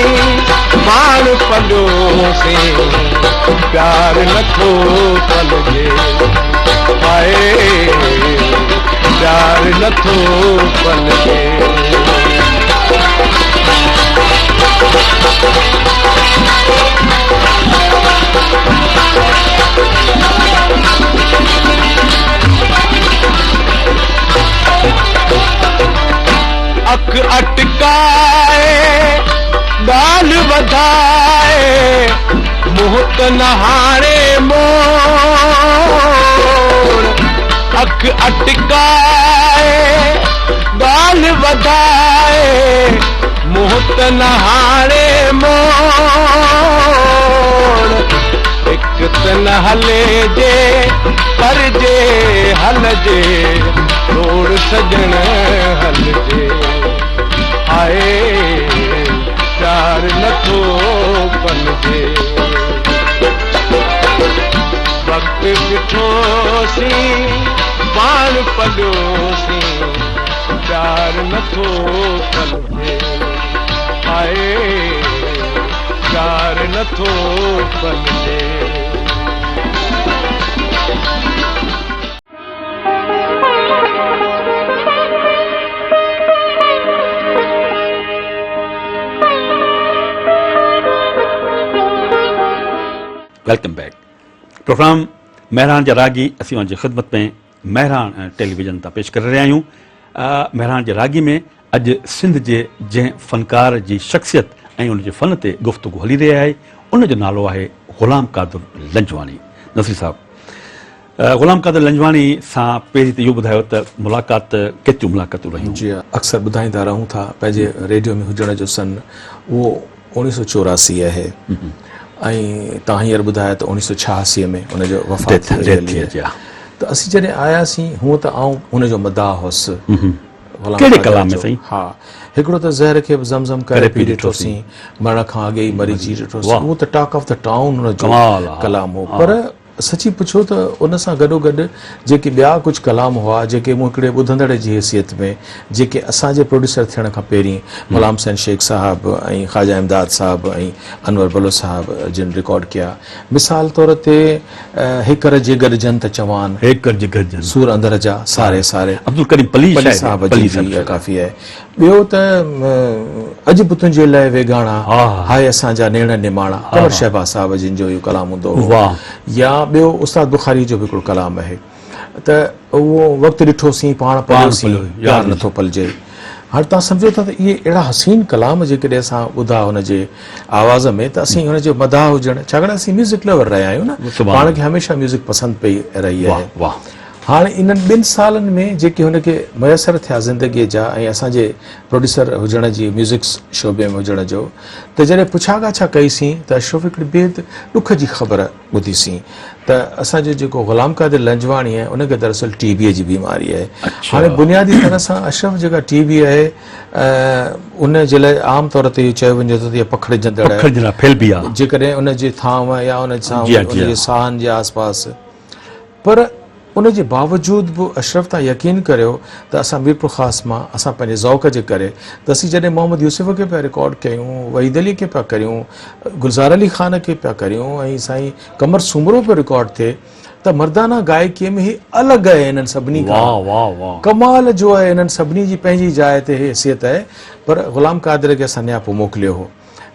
पाण पलियोसीं प्यार नथो पलजे हाय प्यार नथो पलजे अख अटकाए गाल वधाए मुंह त नहाणे मोड़ अख अटकाए गाल वधाए मुंह त नहाणे मोड़ हिक त न हले जे पर जे हल जे रोड़ सजण हलजे आए प्यार नथो पलजे वक्त ॾिठोसीं पाण पलियोसीं प्यार नथो पलजे आए प्यार नथो पलजे वेलकम बैक प्रोग्राम महरान जा रागी असीं उनजी ख़िदमत में महरान टेलीविज़न तां पेश करे रहिया आहियूं महरान जे रागी में अॼु सिंध जे जंहिं फ़नकार जी शख़्सियत ऐं उनजे फ़न ते गुफ़्तगू हली रही आहे उनजो नालो आहे ग़ुलाम क़ादिर लंजवानी नसीर साहब ग़ुलाम क़ादिर लंजवानी सां पहिरीं त इहो ॿुधायो त मुलाक़ात केतिरियूं मुलाक़ातूं रहियूं जी अक्सर ॿुधाईंदा रहूं था पंहिंजे रेडियो में हुजण जो सन उहो 1984 आहे ऐं तव्हां हींअर ॿुधायो त 1986 में हुनजो वफ़ात थी त असीं जॾहिं आयासीं हूअं त आउं हुनजो मदाह हुअसि कहिड़े कलाम में साईं हा हिकिड़ो त ज़हर खे बि ज़मज़म करे पी ॾिठोसीं मरण खां अॻे ई मरी जी ॾिठोसीं उहो त टॉक ऑफ द टाउन हुनजो कलाम हो पर सची पुछो त उन सां गॾोगॾु जेके ॿिया कुझु कलाम हुआ जेके मूं हिकिड़े ॿुधंदड़ जी हैसियत में जेके असांजे प्रोड्यूसर थियण खां पहिरीं ग़ुलाम हुसैन शेख साहिबु ऐं ख़्वाजा इमदाद साहिबु ऐं अनवर बलो साहिबु जिन रिकॉर्ड कया मिसाल तौर ते हेकर जे गॾजनि त चवान हेकर जे गॾजनि सूर अंदर जा सारे सारे अब्दुल करीम पली साहिब जी काफ़ी आहे ॿियो त अॼु बि तुंहिंजे लाइ वेगाणा हाय असांजा नेण निमाणा कमर शहबाज साहिब जिन जो इहो कलाम हूंदो या ॿियो उस्ताद बुखारी जो बि हिकिड़ो कलाम आहे त उहो वक़्तु ॾिठोसीं पाण पलियोसीं प्यार नथो पलजे हाणे तव्हां सम्झो था त इहे अहिड़ा हसीन कलाम जेकॾहिं असां ॿुधा हुनजे आवाज़ में त असीं हुनजो मदाह हुजणु छाकाणि असीं म्यूज़िक लवर रहिया आहियूं न पाण खे हमेशह म्यूज़िक पसंदि पई रही आहे हाणे इन्हनि 2 सालनि में जेके हुनखे मुयसरु थिया ज़िंदगीअ जा ऐं असांजे प्रोड्यूसर हुजण जी म्यूज़िक शोबे में हुजण जो त जॾहिं पुछा ॻाछा कईसीं त अशरफ हिकिड़ी बेद ॾुख जी ख़बर ॿुधीसीं त असांजो जेको ग़ुलाम क़ादिर लंजवानी आहे उनखे दरअसल TB जी बीमारी आहे हाणे बुनियादी तरह सां अशरफ जेका TB आहे उन जे लाइ आम तौर ते इहो चयो वञे थो त इहा पखिड़िजंदड़ जेकॾहिं उनजे थांव या उन सां उनजे साहनि जे आसपास पर उनजे बावजूद बि अशरफ तां यकीन करियो त असां मीरपुर ख़ास मां असां पंहिंजे ज़ौक़ जे करे त असीं जॾहिं मोहम्मद यूसुफ खे पिया रिकॉर्ड कयूं वहीद अली खे पिया करियूं गुलज़ार अली ख़ान खे पिया करियूं ऐं साईं कमर सुमरो पियो रिकॉर्ड थिए त मर्दाना गायकीअ में ही अलॻि आहे इन्हनि सभिनी खां कमाल जो आहे इन्हनि सभिनी जी पंहिंजी जाइ ते हैसियत आहे पर ग़ुलाम क़ादिर खे असां नियापो मोकिलियो हो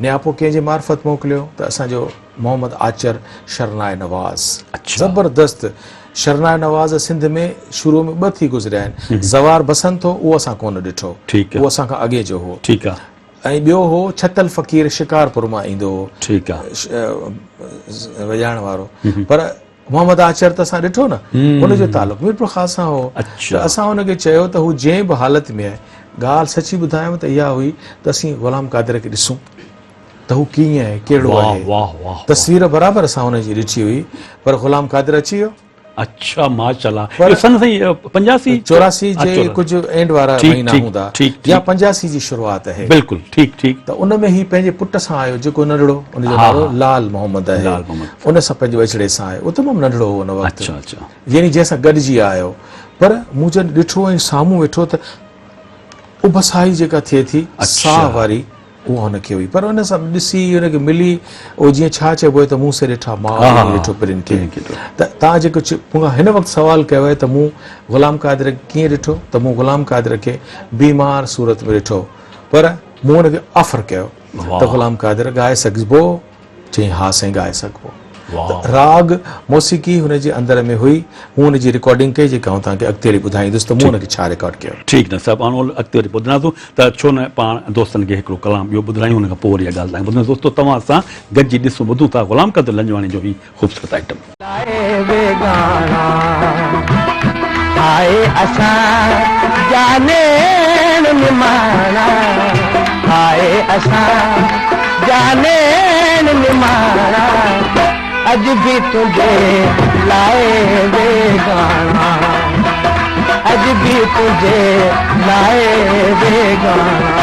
नियापो कंहिंजे मार्फत मोकिलियो त असांजो मोहम्मद आचर शरनाए नवाज़ ज़बरदस्त शरनाए नवाज़ सिंध में शुरू में 2 थी गुज़रिया आहिनि ज़वार बसंत हो उहो असां कोन ॾिठो उहो असां खां अॻे जो हो ऐं ॿियो हो छतल फ़क़ीर शिकारपुर मां ईंदो हो वॼाइण वारो पर मोहम्मद आचर त असां ॾिठो न हुनजो तालुक़ु मीरपुर ख़ास सां हो त असां हुनखे चयो त हू जंहिं बि हालत में आहे ॻाल्हि सची ॿुधायांव त इहा हुई त असीं ग़ुलाम क़ादिर खे ॾिसूं त हू कीअं आहे कहिड़ो आहे तस्वीर बराबरि असां हुनजी ॾिठी हुई पर ग़ुलाम क़ादिर अची वियो अच्छा माशाल्लाह पर- इहो सन साईं 85 84 जे अच्छा, कुझु एंड वारा ठीक, महीना ठीक, हूंदा ठीक, या ठीक। 85 जी शुरूआत आहे बिल्कुलु ठीकु ठीकु त उन में ही पंहिंजे पुट सां आयो जेको नंढड़ो उनजो हा, नालो हा। लाल मोहम्मद आहे लाल मोहम्मद। उन सां पंहिंजे वछड़े सां आयो उहो तमामु नंढड़ो हो उन वक़्तु अच्छा अच्छा यानी जंहिंसां गॾिजी आयो पर मूं जॾहिं ॾिठो ऐं साम्हूं वेठो त उबसाई जेका थिए थी अच्छा। साह वारी उहा हुनखे हुई पर हुन सां ॾिसी हुनखे मिली उहो जीअं छा चइबो आहे त मूं से ॾिठा मां हा, हा, ईअं ॾिठो पिरिन खे पिरिन खे ॾिठो। त तव्हां जेको मूंखां हिन वक़्तु सुवालु कयो आहे त मूं ग़ुलाम क़ादिर कीअं ॾिठो त मूं ग़ुलाम क़ादिर खे बीमार सूरत में ॾिठो पर मूं हुनखे ऑफर कयो वाह। त ग़ुलाम क़ादिर ॻाए सघिबो चई हा साईं ॻाए सघिबो वाह राग मौसीक़ी हुनजे अंदर में हुई मूं हुनजी रिकॉर्डिंग कई जेका आउं तव्हांखे अॻिते वरी ॿुधाईंदुसि त मूं हुनखे छा रिकॉर्ड कयो ठीकु न सभु हाणे अॻिते वरी ॿुधंदासूं त छो न पाण दोस्तनि खे हिकिड़ो कलाम ॿियो ॿुधायूं हुन खां पोइ वरी इहा ॻाल्हि तव्हांखे ॿुधंदासीं दोस्तो तव्हां सां गॾिजी ॾिसूं ॿुधूं था ग़ुलाम क़ादिर लंजवाणी जो ही ख़ूबसूरत आइटम लाए बेगाना आए असां जाने निमाना आए असां जाने निमाना अज भी तुझे लाए बेगाना अज भी तुझे लाए बेगाना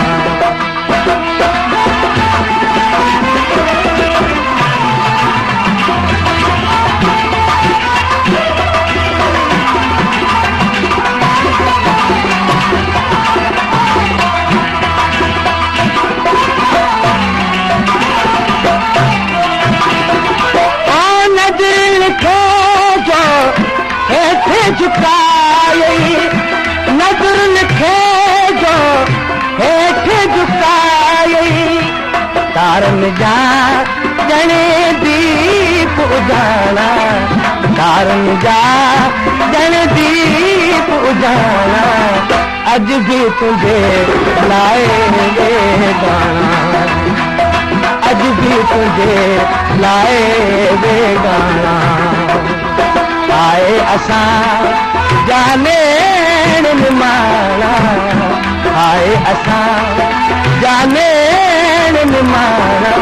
झुकाए नज़र लिखे जो हेठ झुकाए तारनि जा ॼणे दीप उजाला तारनि जा ॼणे दीप उजाला अॼु बि तुंहिंजे लाइ बेगाना अॼु बि तुंहिंजे लाइ बेगाना आए असां जाने निमाना आए असां जाने निमाना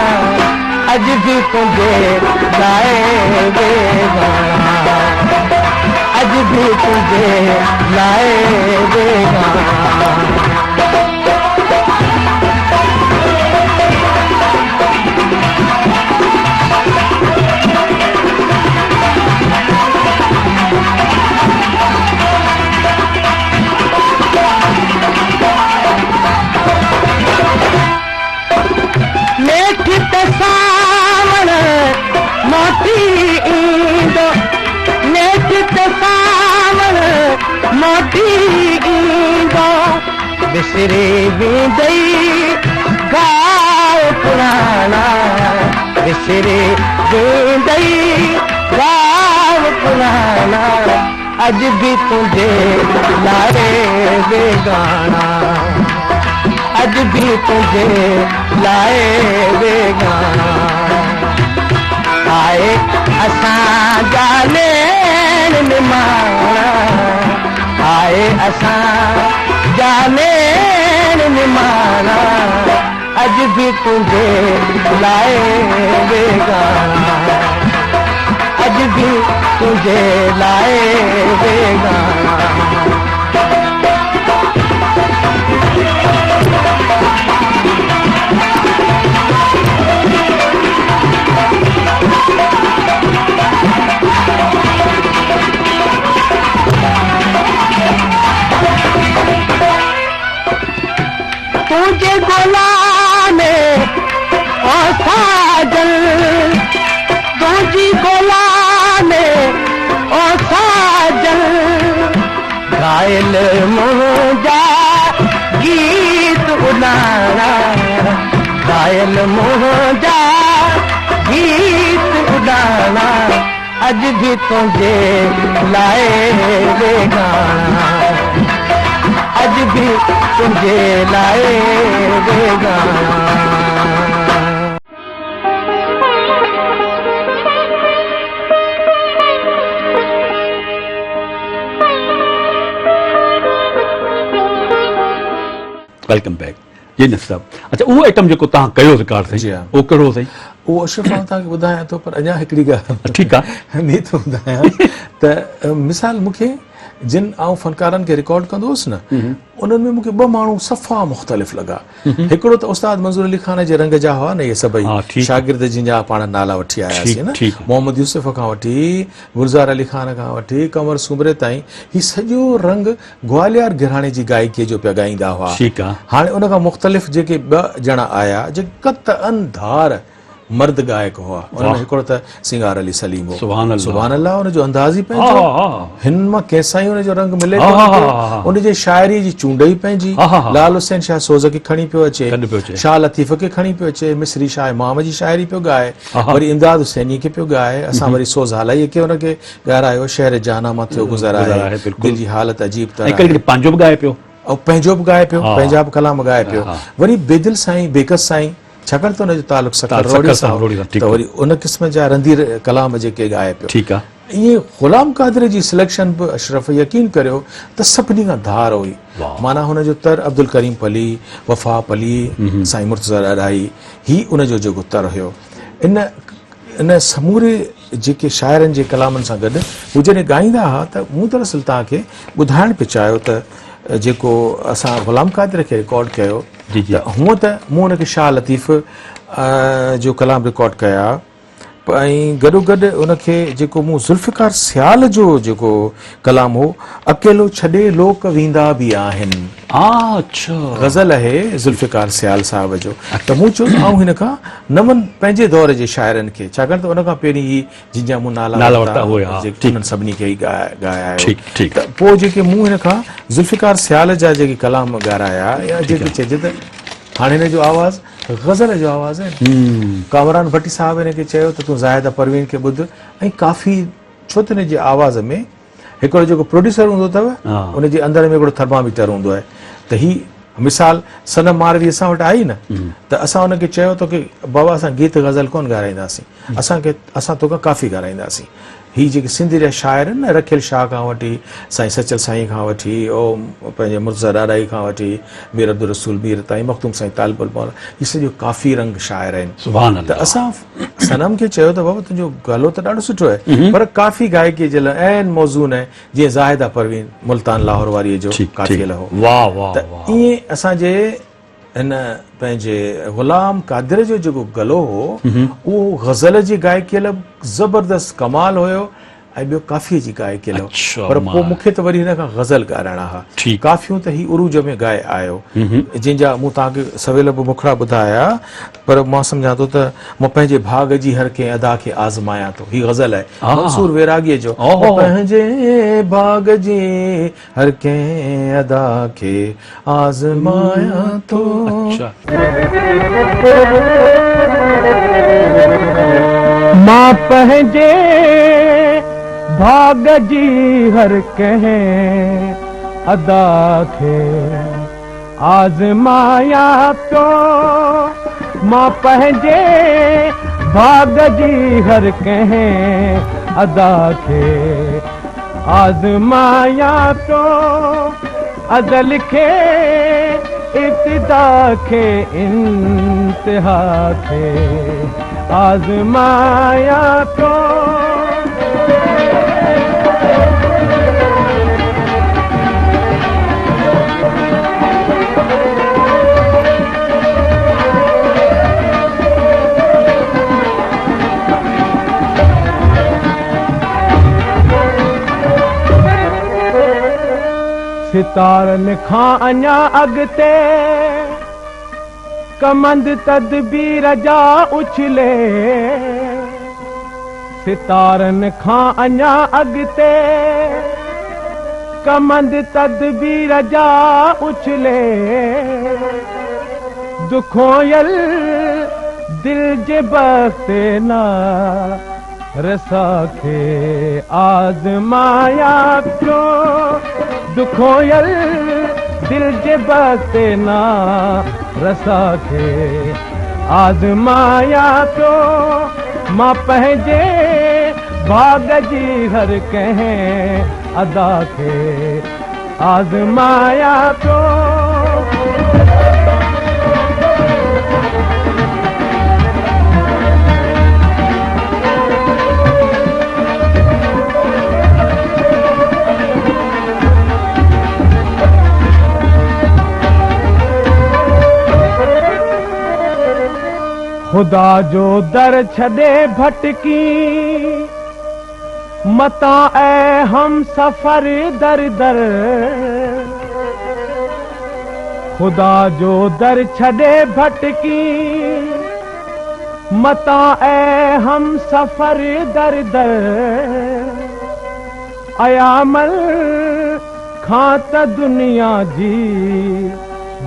अज भी तुझे लाए बेगाना अज भी तुझे लाए बेगाना सावण मोटी ईंदो नेठ ते सावण मोटी ईंदो विसरे वेंदई गाओ पुराना विसरे वेंदई गाओ पुराना अज भी तुझे लाए बेगाना अज भी तुझे लाए बेगाना आए असां जाने निमाना आए असां जाने निमाना अज भी तुझे लाए बेगाना अज भी तुझे लाए बेगाना तुझे गुलामे ओ साजन तुझी गुलामे ओ साजन घायल मुंहिंजा गीत उॾाणा घायल मुंहिंजा गीत उॾाणा अज भी तुझे लाए बेगाना अज भी तुझे लाए बेगाना वेलकम बैक जी न साहब अच्छा उहो आइटम जेको तव्हां कयो रिकॉर्ड जी साईं हा। उहो कहिड़ो साईं उहो अशरफ मां तव्हांखे ॿुधायां थो पर अञा हिकिड़ी ॻाल्हि ठीकु आहे नी थो ॿुधायां त मिसाल मूंखे जिन आउं फनकारनि खे रिकॉर्ड कंदो हुउसि न उन्हनि में मूंखे ॿ माण्हू सफ़ा मुख़्तलिफ़ लॻा। हिकिड़ो त उस्ताद मंज़ूर अली खान जे रंग जा हुआ न इहे सभई शागिर्द जिन जा पाण नाला वठी आयासीं न, मोहम्मद यूसुफ खां वठी गुलज़ार अली खान खां वठी कमर सुमरे ताईं, हीउ सॼो रंग ग्वालियर घराणे जी गायकीअ जो पिया ॻाईंदा हुआ। हाणे उन खां मुख़्तलिफ़ जेके ॿ ॼणा आया जेके क़तअन धार मर्द गायक हुआ, उनमें हिकिड़ो त सिंगार अली सलीम हो, सुभान अल्लाह, उनजो अंदाज़ ई पंहिंजो, हिन मां कंहिंसां ई उनजो रंग मिले थो, उनजे शाइरी जी चूंड ई पंहिंजी, लाल हुसैन शाह सोज़ खे खणी पियो अचे, शाह लतीफ़ खे खणी पियो अचे, मिस्री शाह इमाम जी शाइरी पियो ॻाए, वरी इमदाद हुसैनी खे पियो ॻाए, असां वरी सोज़ हालाई खे उनखे ॻारायो, शहर जाना मां थियो गुज़राए, दिलि जी हालत अजीब तरह, पंहिंजो बि ॻाए पियो, पंहिंजो बि ॻाए पियो, पंहिंजा बि कलाम ॻाए पियो, वरी बेदिल साईं बेकस साईं, छाकाणि त हुनजो तालुक सकर रोड़ी सां, त वरी उन क़िस्म जा रंधीर कलाम जेके ॻाए पियो। ठीकु आहे। ईअं ग़ुलाम क़ादिर जी सिलेक्शन बि अशरफ यकीन करियो त सभिनी खां धार हुई, माना हुनजो तर अब्दुल करीम पली, वफ़ा पली, साईं मुर्तज़ा अडाई, ही उनजो जेको तर हुयो। इन समूरे जेके शाइरनि जे कलामनि सां गॾु हू जॾहिं ॻाईंदा हुआ त मूं दरअसल तव्हांखे ॿुधाइणु पियो चाहियो त जेको असां ग़ुलाम क़ादिर खे रिकॉर्ड कयो, त हूअं त मूं हुनखे शाह लतीफ़ जो कलाम रिकॉर्ड कया, ऐं गॾोगॾु उनखे जेको मूं ज़ुल्फ़िकार सियाल जो जेको कलाम हो, अकेलो छॾे लोक वेंदा बि आहिनि, गज़ल आहे ज़ुल्फ़िकार सियाल साहिब जो, त मूं चयो ऐं हिन खां नवनि पंहिंजे दौर जे शाइरनि खे, छाकाणि त उन खां पहिरीं ही जिन जा मूं नाला वरिता उन्हनि सभिनी खे ई ॻाया, त पोइ जेके मूं हिन खां ज़ुल्फ़िकार सियाल जा जेके कलाम ॻाराया, या जेके चइजे त हाणे हिन जो आवाज़ गज़ल जो आवाज़ आहे। कामरान भट्टी साहब हिनखे चयो त तूं ज़ाहिदा परवीन खे ॿुध, ऐं काफ़ी छो त हिन जे आवाज़ में हिकिड़ो जेको प्रोड्यूसर हूंदो अथव उनजे अंदर में हिकिड़ो थर्मामीटर हूंदो आहे, त ही मिसाल सनम मारवी असां वटि आई न, त असां हुनखे चयो त की बाबा असां गीत गज़ल कोन ॻाराईंदासीं, असां तोखां काफ़ी ॻाराईंदासीं। ही जेके सिंधी जा शाइर आहिनि न, रखियल शाह खां वठी साईं सचल साईं खां वठी पंहिंजे मुर्तज़ा अडाई खां वठी मीर अब्दुल रसूल मीर ताईं मखदूम साईं तालिबुल मौला, ही सॼो काफ़ी रंग शाइर आहिनि। त असां सनम खे चयो त बाबा तुंहिंजो गलो त ॾाढो सुठो आहे, पर काफ़ी गायकी जे लाइ ऐं मौज़ून आहे, जीअं ज़ाहिदा परवीन मुल्तान लाहौर वारीअ जो काफ़ियल हो, त ईअं असांजे हिन पंहिंजे ग़ुलाम क़ादिर जो जेको गलो हो उहो गज़ल जी गायकीअ लाइ ज़बरदस्त कमाल हुयो, ऐं ॿियो काफ़ीअ जी गायकीअ लाइ, पर पोइ मूंखे त वरी हिन खां गज़ल ॻाराइणा हुआ, काफ़ियूं त ही उरूज में ॻाए आयो, जंहिंजा मूं तव्हांखे सवेल बि मुखड़ा ॿुधाया, पर मां सम्झां थो त मां पंहिंजे भाग जी हर कंहिं अदा खे आज़मायां थो, ही गज़ल आहे मंसूर वैरागीअ जो, पंहिंजे भाग जी हर कंहिं अदा खे आज़मायां थो, मां पंहिंजे भाग जी हर कंहिं अदा खे आज़माया पियो, मां पंहिंजे भाग जी हर कंहिं अदा खे आज़माया पियो, अज़ल खे इब्तिदा खे इंतिहा खे आज़माया पियो, सितारनि खां अञा अॻिते कमंद तदबीर जा उछले, सितारनि खां अञा अॻिते कमंद तदबीर जा उछले, दुखोयल दिल जे बख़्ते ना रसा खे आज़माया पियो, दुखोयल दिल जे बख़्ते ना रसा खे आज़माया पियो, मां पंहिंजे भाग जी हर कंहिं अदा खे आज़माया पियो, खुदा जो दर छॾे भटकी मता ऐं हम सफ़र दर दर खुदा जो दर छॾे भटकी मता ऐं हम सफ़र दर दर अयामल खां त दुनिया जी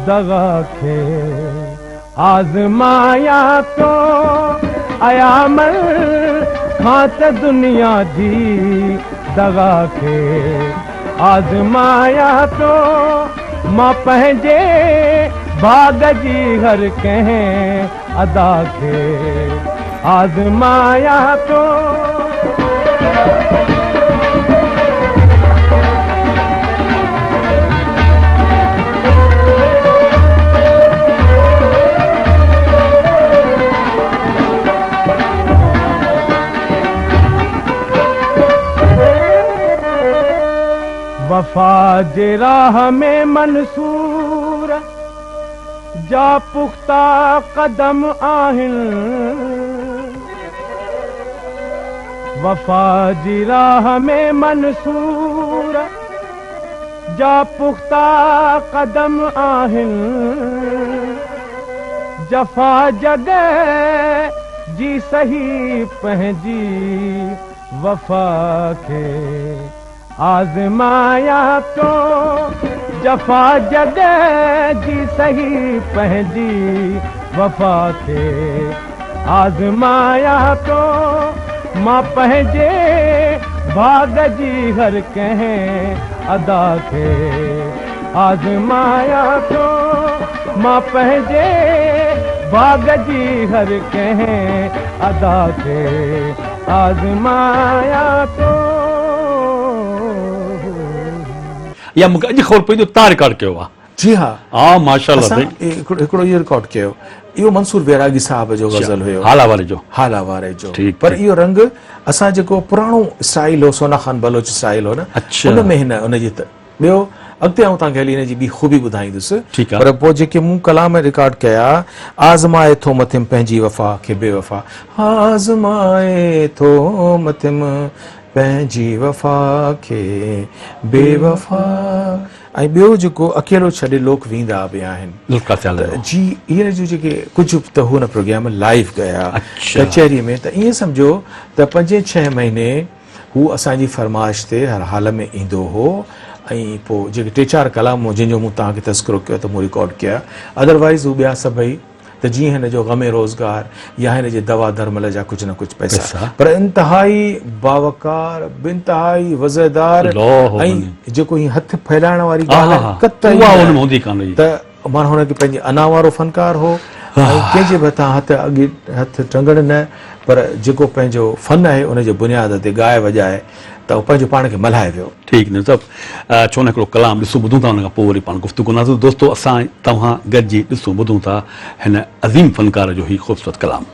दगा खे आज़माया तो अयामल खां त दुनिया जी दगा खे आज़माया तो मां पंहिंजे भाग जी हर कंहिं अदा खे आज़माया तो वफा जे राह में मंसूर जा पुख्ता कदम आहिनि वफा जी राह में मंसूर जा पुख्ता कदम आहिनि जफ़ा जॻह जी सही पंहिंजी वफा खे आज़माया तो जफ़ा जॻह जी सही पंहिंजी वफ़ा खे आज़माया तो मां पंहिंजे भाग जी हर कंहिं अदा खे आज़माया तो मां पंहिंजे भाग जी हर कंहिं अदा खे आज़माया तो या मूंखे अॼु ख़बर पई तव्हां रिकॉर्ड कयो आहे जी हा हा माशाल्लाह असां हिकिड़ो इहो रिकॉर्ड कयो इहो मंसूर बैरागी साहब जो गज़ल हुयो हाला वारे जो हाला वारे जो ठीकु, पर इहो रंग असां जेको पुराणो स्टाइल हो सोना खान बलोच स्टाइल हो न अच्छा। उन में हिन उनजी ॿियो अॻिते आऊं तव्हांखे हली हिन जी ॿी ख़ूबी ॿुधाईंदुसि ठीकु आहे। पर पोइ जेके मूं कलाम रिकॉर्ड कया आज़माए थो मथिम पंहिंजी वफ़ा खे बेवफ़ा आज़माए थो मथिम पंहिंजी वफ़ा खे बेवफ़ा ऐं ॿियो जेको अकेलो छॾे लोक वेंदा बि आहिनि जी इहे जो जेके कुझु त हुन प्रोग्राम लाइव कया अच्छा। कचहरीअ में त ईअं सम्झो त 5-6 महीने हू असांजी फरमाइश ते हर हाल में ईंदो हो ऐं पोइ जेके 3-4 कलाम जंहिंजो मूं तव्हांखे तस्करो कयो त मूं रिकॉर्ड कया अदरवाइज़ हू ॿिया सभई त जीअं हिन जो ग़मे रोज़गार या हिन जे दवा दरमल जा कुझु न कुझु पैसा पर इंतिहाई बावकार इंतिहाई वज़ेदार ऐं जेको हीअं हथ फैलाइण वारी ॻाल्हि त माना हुनखे पंहिंजे अना वारो फनकार हो ऐं कंहिंजे बि हथां हथ टंगण न पर जेको पंहिंजो फन आहे उनजे बुनियाद ते ॻाए वॼाए त उहो पंहिंजो पाण खे मल्हाए वियो ठीकु न सभु छो न हिकिड़ो कलाम ॾिसूं ॿुधूं था हुन खां पोइ वरी पाण गुफ़्तगू कंदासीं दोस्तो असां तव्हां गॾिजी ॾिसूं ॿुधूं था हिन अज़ीम फनकार जो ही ख़ूबसूरत कलाम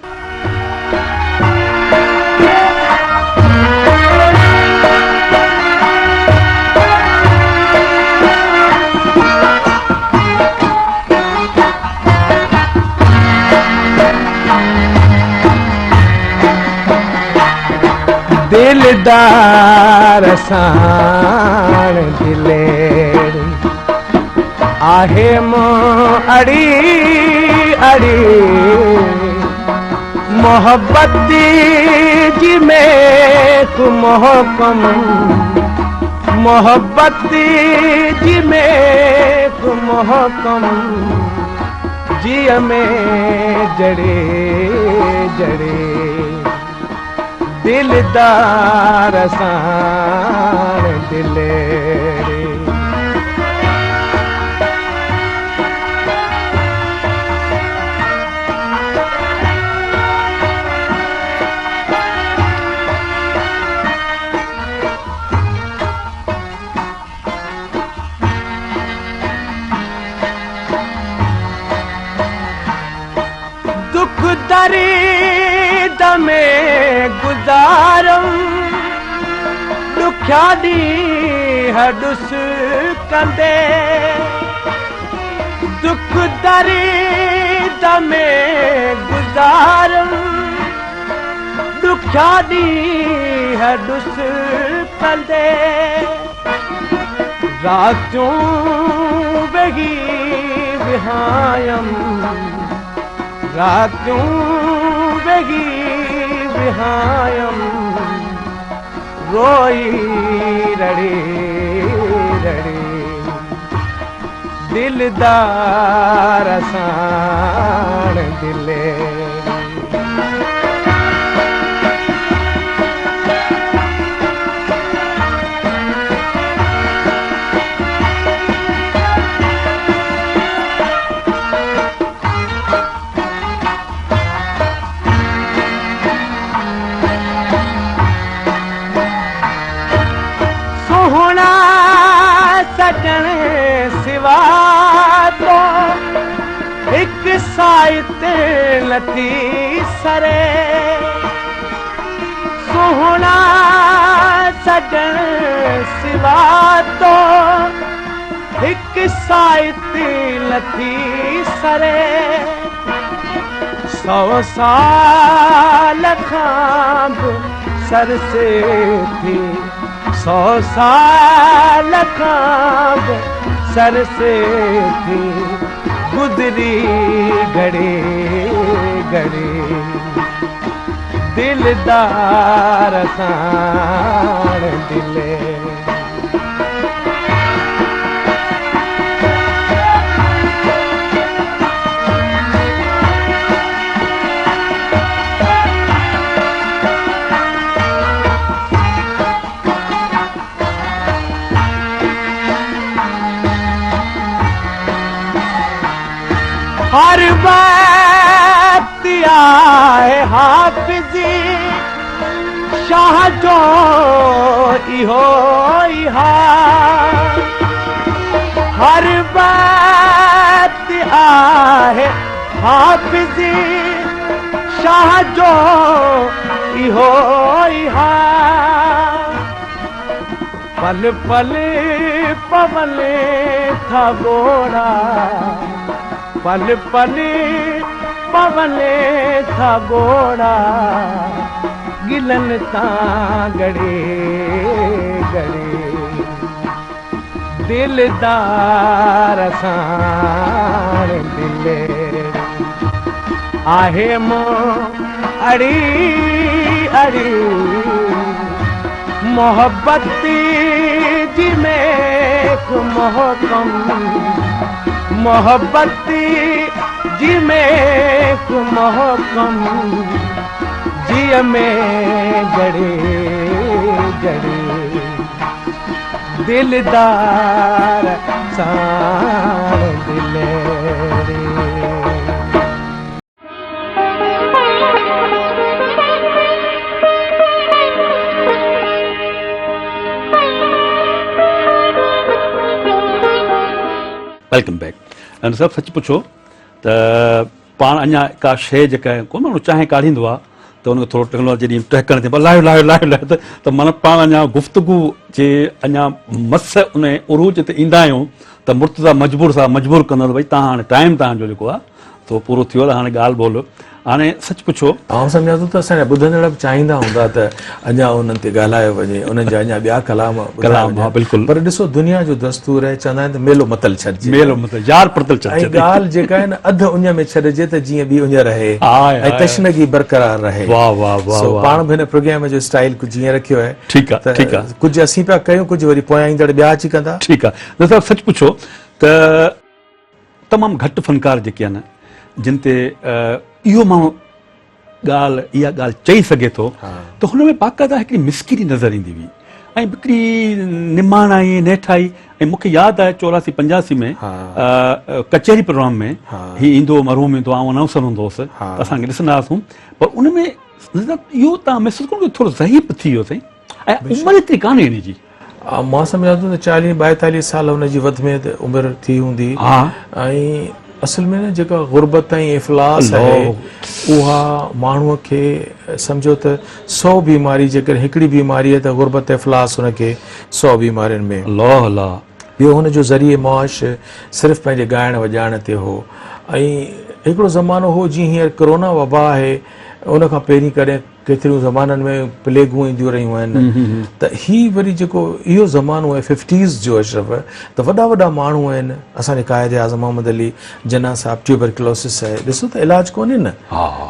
दिलदार साण दिलेरी आहे मों अड़ी अड़ी मोहब्बत जी में तू मोहकम मोहब्बत जी में तू मोहकम जी में जड़े जड़े दिलदार साण दिलेरी दुख दर्द में गुज़ारम ॾुखिया ॾींहं ॾुस कंदे दुख दर्द में गुज़ारम ॾुखिया ॾींहं ॾुस कंदे रातियूं वेही विहायम रातियूं वेही विहायम रोई रड़ी रड़ी दिलदार साण दिले सोहना सजण सिवा तो एक साइत लती सरे सोहना सजण सिवा तो एक साइत लती सरे 100 साल खां बि सर से थी 100 साल खां बि सर से थी गुज़री घड़ी घड़ी दिलदार साण दिले हर वक्त आए हाफ़िज़ी शाह जो इहो इहा हर वक्त आए हाफ़िज़ी शाह जो इहो इहा पल पल पवले था गोड़ा पल पल पवले था गोड़ा गिलन तां गड़े गड़े दिलदार साण दिले आहे मों अड़ी अड़ी मोहब्बत जी में मोहकम मोहब्बत जी में मोहकम जी में जड़े जड़े दिलदार साण दिले वेलकम बैक ऐं सभु सच पुछो त पाण अञा का शइ जेका आहे कोन माण्हू चांहि काढ़ींदो आहे त हुनखे थोरो टेक्नोलॉजी ॾींहुं टहिकण ते लाहियो लाहियो लाहियो लाहियो त माना पाण अञा गुफ़्तगू जे अञा मस उन उरूज ते ईंदा आहियूं त मुर्तज़ा मजबूर सां मजबूर कंदो भई तव्हां हाणे टाइम तव्हांजो जेको आहे तो पूरो थियो आहे हाणे ॻाल्हि ॿोल हाणे सच पुछो आउं सम्झां थो त असांजा ॿुधंदड़ बि चाहींदा हूंदा त अञा उन्हनि ते ॻाल्हायो वञे उन्हनि जा अञा ॿिया कलाम हा बिल्कुलु पर ॾिसो दुनिया जो दस्तूर आहे चवंदा आहिनि त मेलो मतल छॾिजे मेलो मतिलबु यार पतल ऐं ॻाल्हि जेका आहे न अधु उञ में छॾिजे त जीअं ॿी उञ रहे ऐं तशनगी बरक़रार रहे वाह वाह वाह पाण बि हिन प्रोग्राम जो स्टाइल कुझु जीअं रखियो आहे ठीकु आहे ठीकु आहे कुझु असीं पिया कयूं कुझु वरी पोयां ईंदड़ ॿिया अची कंदा ठीकु आहे दादा सच पुछो त तमामु घटि फनकार जेके आहिनि जिन ते इहो माण्हू ॻाल्हि इहा ॻाल्हि चई सघे थो त हुन में बाक़ाइदा हिकिड़ी मिस्किरी नज़र ईंदी हुई ऐं हिकिड़ी निमाणाई नेठाई ऐं मूंखे यादि आहे 84-85 में कचहरी प्रोग्राम में हीउ ईंदो मरहूम ईंदो आउं अनाउंसर हूंदो हुउसि असांखे ॾिसंदा हुआसीं पर उन में इहो तव्हां महसूसु करो थोरो ज़हीफ़ थी वियो साईं ऐं उमिरि एतिरी कान्हे हिन जी मां सम्झां थो त 40-42 साल हुनजी वधि में उमिरि थी हूंदी ऐं असल में न जेका गुरबत ऐं इफ़लास आहे उहा माण्हूअ खे सम्झो त 100 बीमारी जेकर हिकिड़ी बीमारी आहे त गुरबत इफ़लास हुनखे 100 बीमारियुनि में अल्लाह अल्लाह ॿियो हुनजो ज़रिए मुआश सिर्फ़ु पंहिंजे ॻाइण वॼाइण ते हो ऐं हिकिड़ो ज़मानो हो जीअं हींअर कोरोना वबा आहे, उन खां पहिरीं कॾहिं केतिरियूं ज़माननि में प्लेगूं ईंदियूं रहियूं आहिनि, त हीअ वरी जेको इहो ज़मानो आहे 50s जो अशरफ, त वॾा वॾा माण्हू आहिनि, असांजे क़ाइद आज़म मोहम्मद अली जना साहिबु ट्यूबरक्लोसिस आहे, ॾिसो त इलाजु कोन्हे न,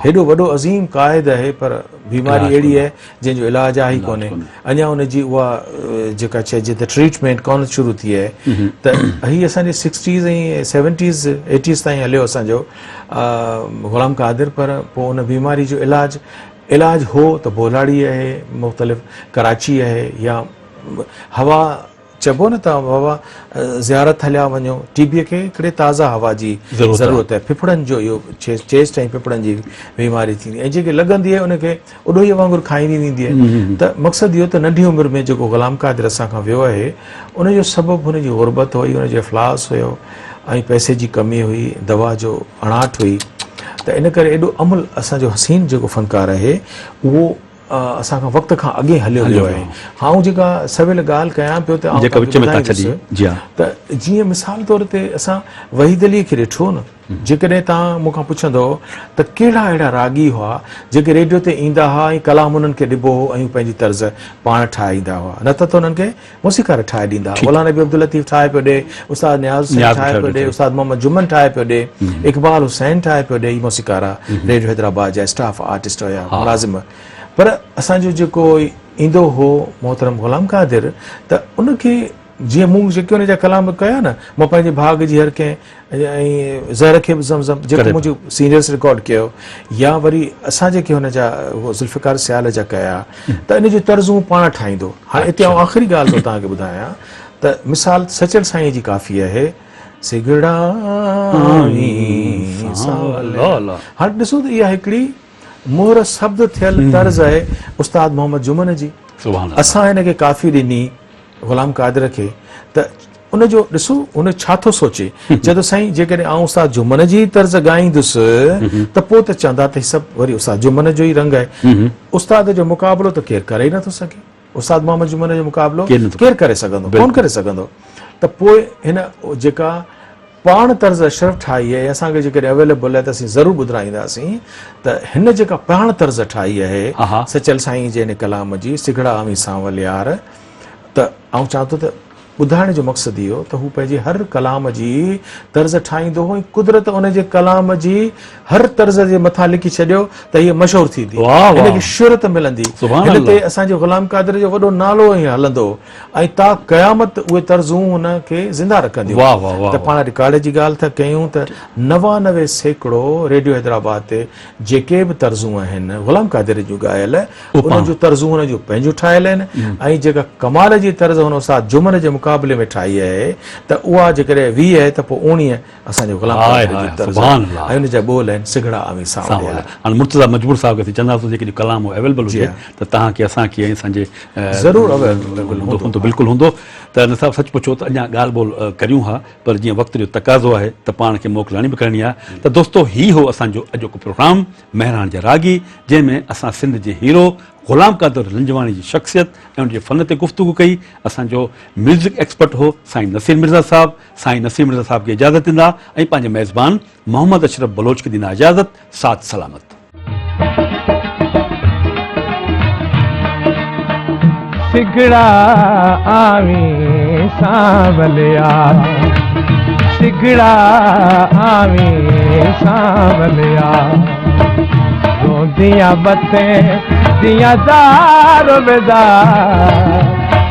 हेॾो वॾो अज़ीम क़ाइद आहे पर बीमारी अहिड़ी आहे जंहिंजो इलाजु आहे ई कोन्हे, अञा उनजी उहा जेका चइजे त ट्रीटमेंट कोन शुरू थी आहे। त हीअ असांजे 60s ऐं 70s 80s ताईं हलियो असांजो ग़ुलाम क़ादिर, पर पोइ उन बीमारी जो इलाज हो त बोलाड़ी आहे, मुख़्तलिफ़ कराची आहे, या हवा चइबो न त हवा ज़ियारत हलिया वञो, टीबीअ खे हिकिड़े ताज़ा हवा जी ज़रूरत आहे, फिफड़नि जो इहो चेस्ट ऐं फिफड़नि जी बीमारी थींदी, ऐं जेके लॻंदी आहे उनखे उॾोईअ वांगुरु खाईंदी वेंदी आहे। त मक़सदु इहो त नंढी उमिरि में जेको ग़ुलाम क़ादिर असां खां वियो आहे, उनजो सबबु हुनजी ग़ुरबत हुई, उनजो इफ़लास हुयो, ऐं पैसे जी कमी हुई, दवा जो अणाट हुई। त इन करे एॾो अमल असांजो हसीन जेको फ़नकार आहे उहो असां खां वक़्त खां अॻे हलियो वियो आहे। आउं जेका सवेल ॻाल्हि कयां पियो त जीअं मिसाल तौर ते असां वहीद अलीअ खे ॾिठो न, जेकॾहिं तव्हां मूंखां पुछंदो त कहिड़ा अहिड़ा रागी हुआ जेके रेडियो ते ईंदा हुआ ऐं कलाम उन्हनि खे ॾिबो हो ऐं पंहिंजी तर्ज़ पाण ठाहे ईंदा हुआ, न त उन्हनि खे मूसीक़ार ठाहे ॾींदा हुआ। मौलाना नबी अब्दुल लतीफ़ ठाहे पियो ॾे, उस्ताद नियाज़ ठाहे पियो ॾे, उस्ताद मोहम्मद जुमन ठाहे पियो ॾे, इक़बाल हुसैन ठाहे पियो ॾे, मूसीक़ारा रेडियो हैदराबाद जा स्टाफ आर्टिस्ट हुया, मुलाज़िम। पर असांजो जेको ईंदो हो मोहतरम ग़ुलाम क़ादिर, त उनखे जीअं मूं जेके उनजा कलाम कया न, मां पंहिंजे भाग जी हर कंहिं ऐं ज़हर खे बि ज़मज़म जेको मुंहिंजो सीनियर्स रिकॉर्ड कयो, या वरी असां जेके हुनजा ज़ुल्फ़िकार सियाल जा कया, त इन जूं तर्ज़ूं पाण ठाहींदो। हाणे हिते आउं आख़िरी ॻाल्हि थो तव्हांखे ॿुधायां त मिसाल सचल साईं जी काफ़ी आहे, सिगड़ा हाणे ॾिसो त इहा हिकिड़ी मोहर शब्द थियल तर्ज़ आहे उस्ताद मोहम्मद जुमन जी। असां हिनखे काफ़ी ॾिनी ग़ुलाम क़ादिर खे, त उनजो ॾिसो उन छा थो सोचे, जॾहिं साईं जेकॾहिं आउं उस्ताद जुमन जी तर्ज़ ॻाईंदुसि त पोइ त चवंदा त हीउ सभु वरी उस्ताद जुमन जो ई रंग आहे। उस्ताद जो मुक़ाबिलो त केरु करे ई नथो सघे, उस्ताद मोहम्मद जुमन जो मुक़ाबिलो केरु करे सघंदो, कोन करे सघंदो। त पोइ हिन जेका पाण तर्ज़ अशरफ ठाही आहे, असांखे जेकॾहिं अवेलेबल आहे त असीं ज़रूरु ॿुधाईंदासीं, त हिन जेका पाण तर्ज़ ठाही आहे सचल साईं जे हिन कलाम जी, सिगड़ा आमी सांवल यार, त आउं चवां थो त ॿुधाइण जो मक़सदु इहो त हू पंहिंजे हर कलाम जी तर्ज़ ठाहींदो हो, ऐं कुदरत उनजे कलाम जी हर तर्ज़ जे मथां लिखी छॾियो त हीअ मशहूरु थींदी, हिनखे शुहरत मिलंदी, हिन ते असांजे ग़ुलाम क़ादिर जो वॾो नालो ई हलंदो, ऐं ता क़यामत उहे तर्ज़ूं हुनखे ज़िंदा रखंदियूं। त पाण रिकॉर्ड जी ॻाल्हि था कयूं त 99% रेडियो हैदराबाद ते जेके बि तर्ज़ूं आहिनि ग़ुलाम क़ादिर जूं ॻायल, उन्हनि जूं तर्ज़ूं हुन जूं पंहिंजूं ठाहियल आहिनि, ऐं जेका कमाल जी तर्ज़ हुन उस्ताद जुमन जे मुक़ाबले में ठाही आहे, त उहा जेकॾहिं 20 आहे त पोइ 19 असांजो ग़ुलाम क़ादिर जी तर्ज़ ऐं हुनजा बोल आहिनि सिगड़ा आमी सांवल। हाणे मुर्तज़ा मजबूर साहिब खे चवंदासीं जेके कलाम अवेलेबल हुजे त तव्हांखे असांखे ऐं असांजे ज़रूरु अवेलेबल हूंदो, बिल्कुलु हूंदो। त नसाब सच पुछो त अञा ॻाल्हि ॿोल करियूं हा, पर जीअं वक़्त जो तक़ाज़ो आहे त पाण खे मोकिलाणी बि करणी आहे। त दोस्तो ही हो असांजो अॼोको प्रोग्राम महिराण जा रागी, जंहिंमें असां सिंध जे हीरो ग़ुलाम क़ादिर लंजवाणी जी शख़्सियत ऐं उनजे फ़न ते गुफ़्तगू कई। असांजो म्यूज़िक एक्सपर्ट हो साईं नसीर मिर्ज़ा साहिबु। साईं नसीर मिर्ज़ा साहिब खे इजाज़त ॾींदा ऐं पंहिंजे मेज़बान मोहम्मद अशरफ बलोच खे ॾींदा इजाज़त। साथ सलामत। सिगड़ा आमी सांवल यार, सिगड़ा आमी सांवल यार, रोंदियां बतें दियां दारो बेदार,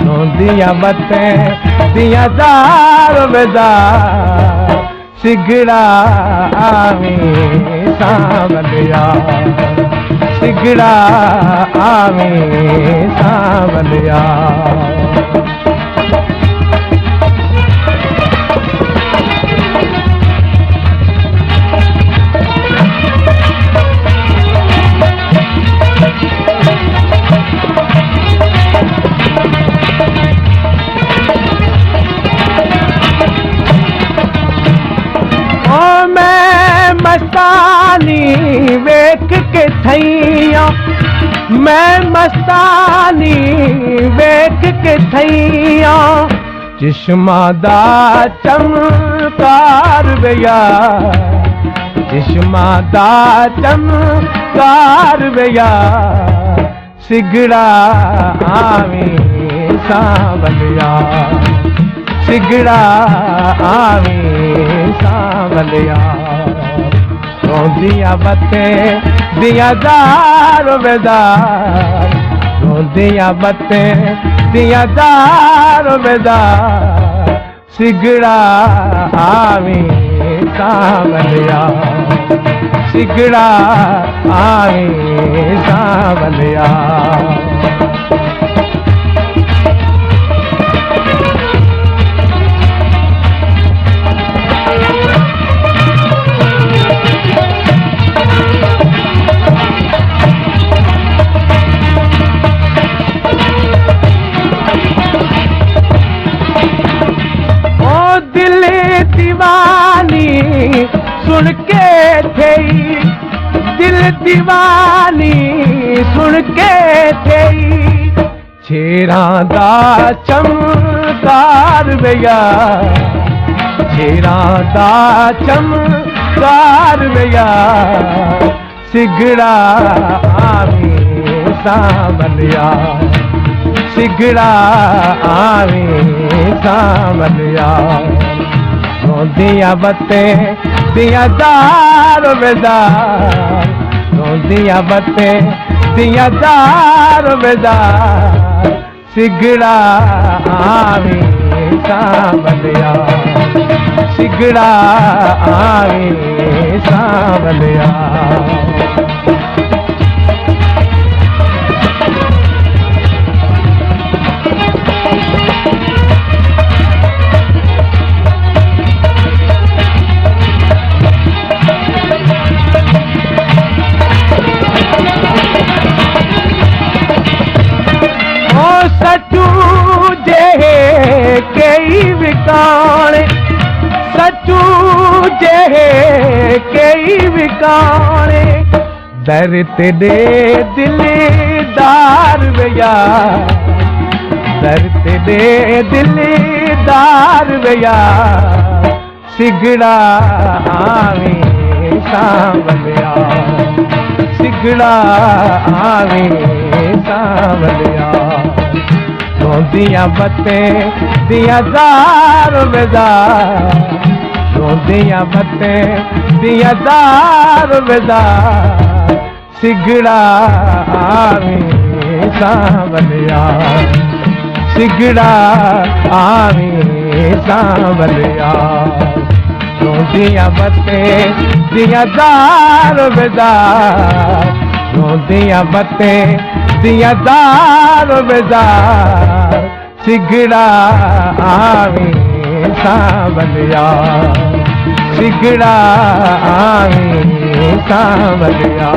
रोंदियां बतें दियां दारो बेदार, सिगड़ा आमी सांवल यार, सिगड़ा आमी सांवल यार। मस्तानी वेख के थैया, मैं मस्तानी वेख के थैया, चश्मा दा चमकार वे यार, चश्मा दा चमकार वे यार सिगड़ा आवी सांवलिया सिगड़ा आवी सांवलिया रोंदिया बत्ते दिया दार बेदार रोंदिया बत्ते दिया दार बेदार सिगड़ा आवी सांवलिया सिगड़ा आवी सांवलिया दीवानी सुन के थई दिल दीवानी सुन के थई छेरा दा चमकार वे यार छेरा दा चमकार वे यार सिगड़ा आवी सांवलिया सिगड़ा आवी सांवलिया रोंदिया बत्ते दिया दार बेदार रोंदिया बत्ते दिया दार बेदार सिगड़ा आवी सांवलिया सिगड़ा आवी सांवलिया सचू जे कई विकाणे सचू जे कई विकाणे दर ते दे दिलदार वे यार दर ते दे दिलदार वे यार सिगड़ा आवी सांवलिया सिगड़ा आवी सांवलिया रोंदिया बत्ते दिया दार बेदार रोंदिया बत्ते दिया दार बेदार सिगड़ा आवी सांवलिया सिगड़ा आवी सांवलिया रोंदिया बत्ते दिया दार बेदार रोंदिया बत्ते दिया दार बेदार सिगड़ा आवी सांवलिया सिगड़ा आवी सांवलिया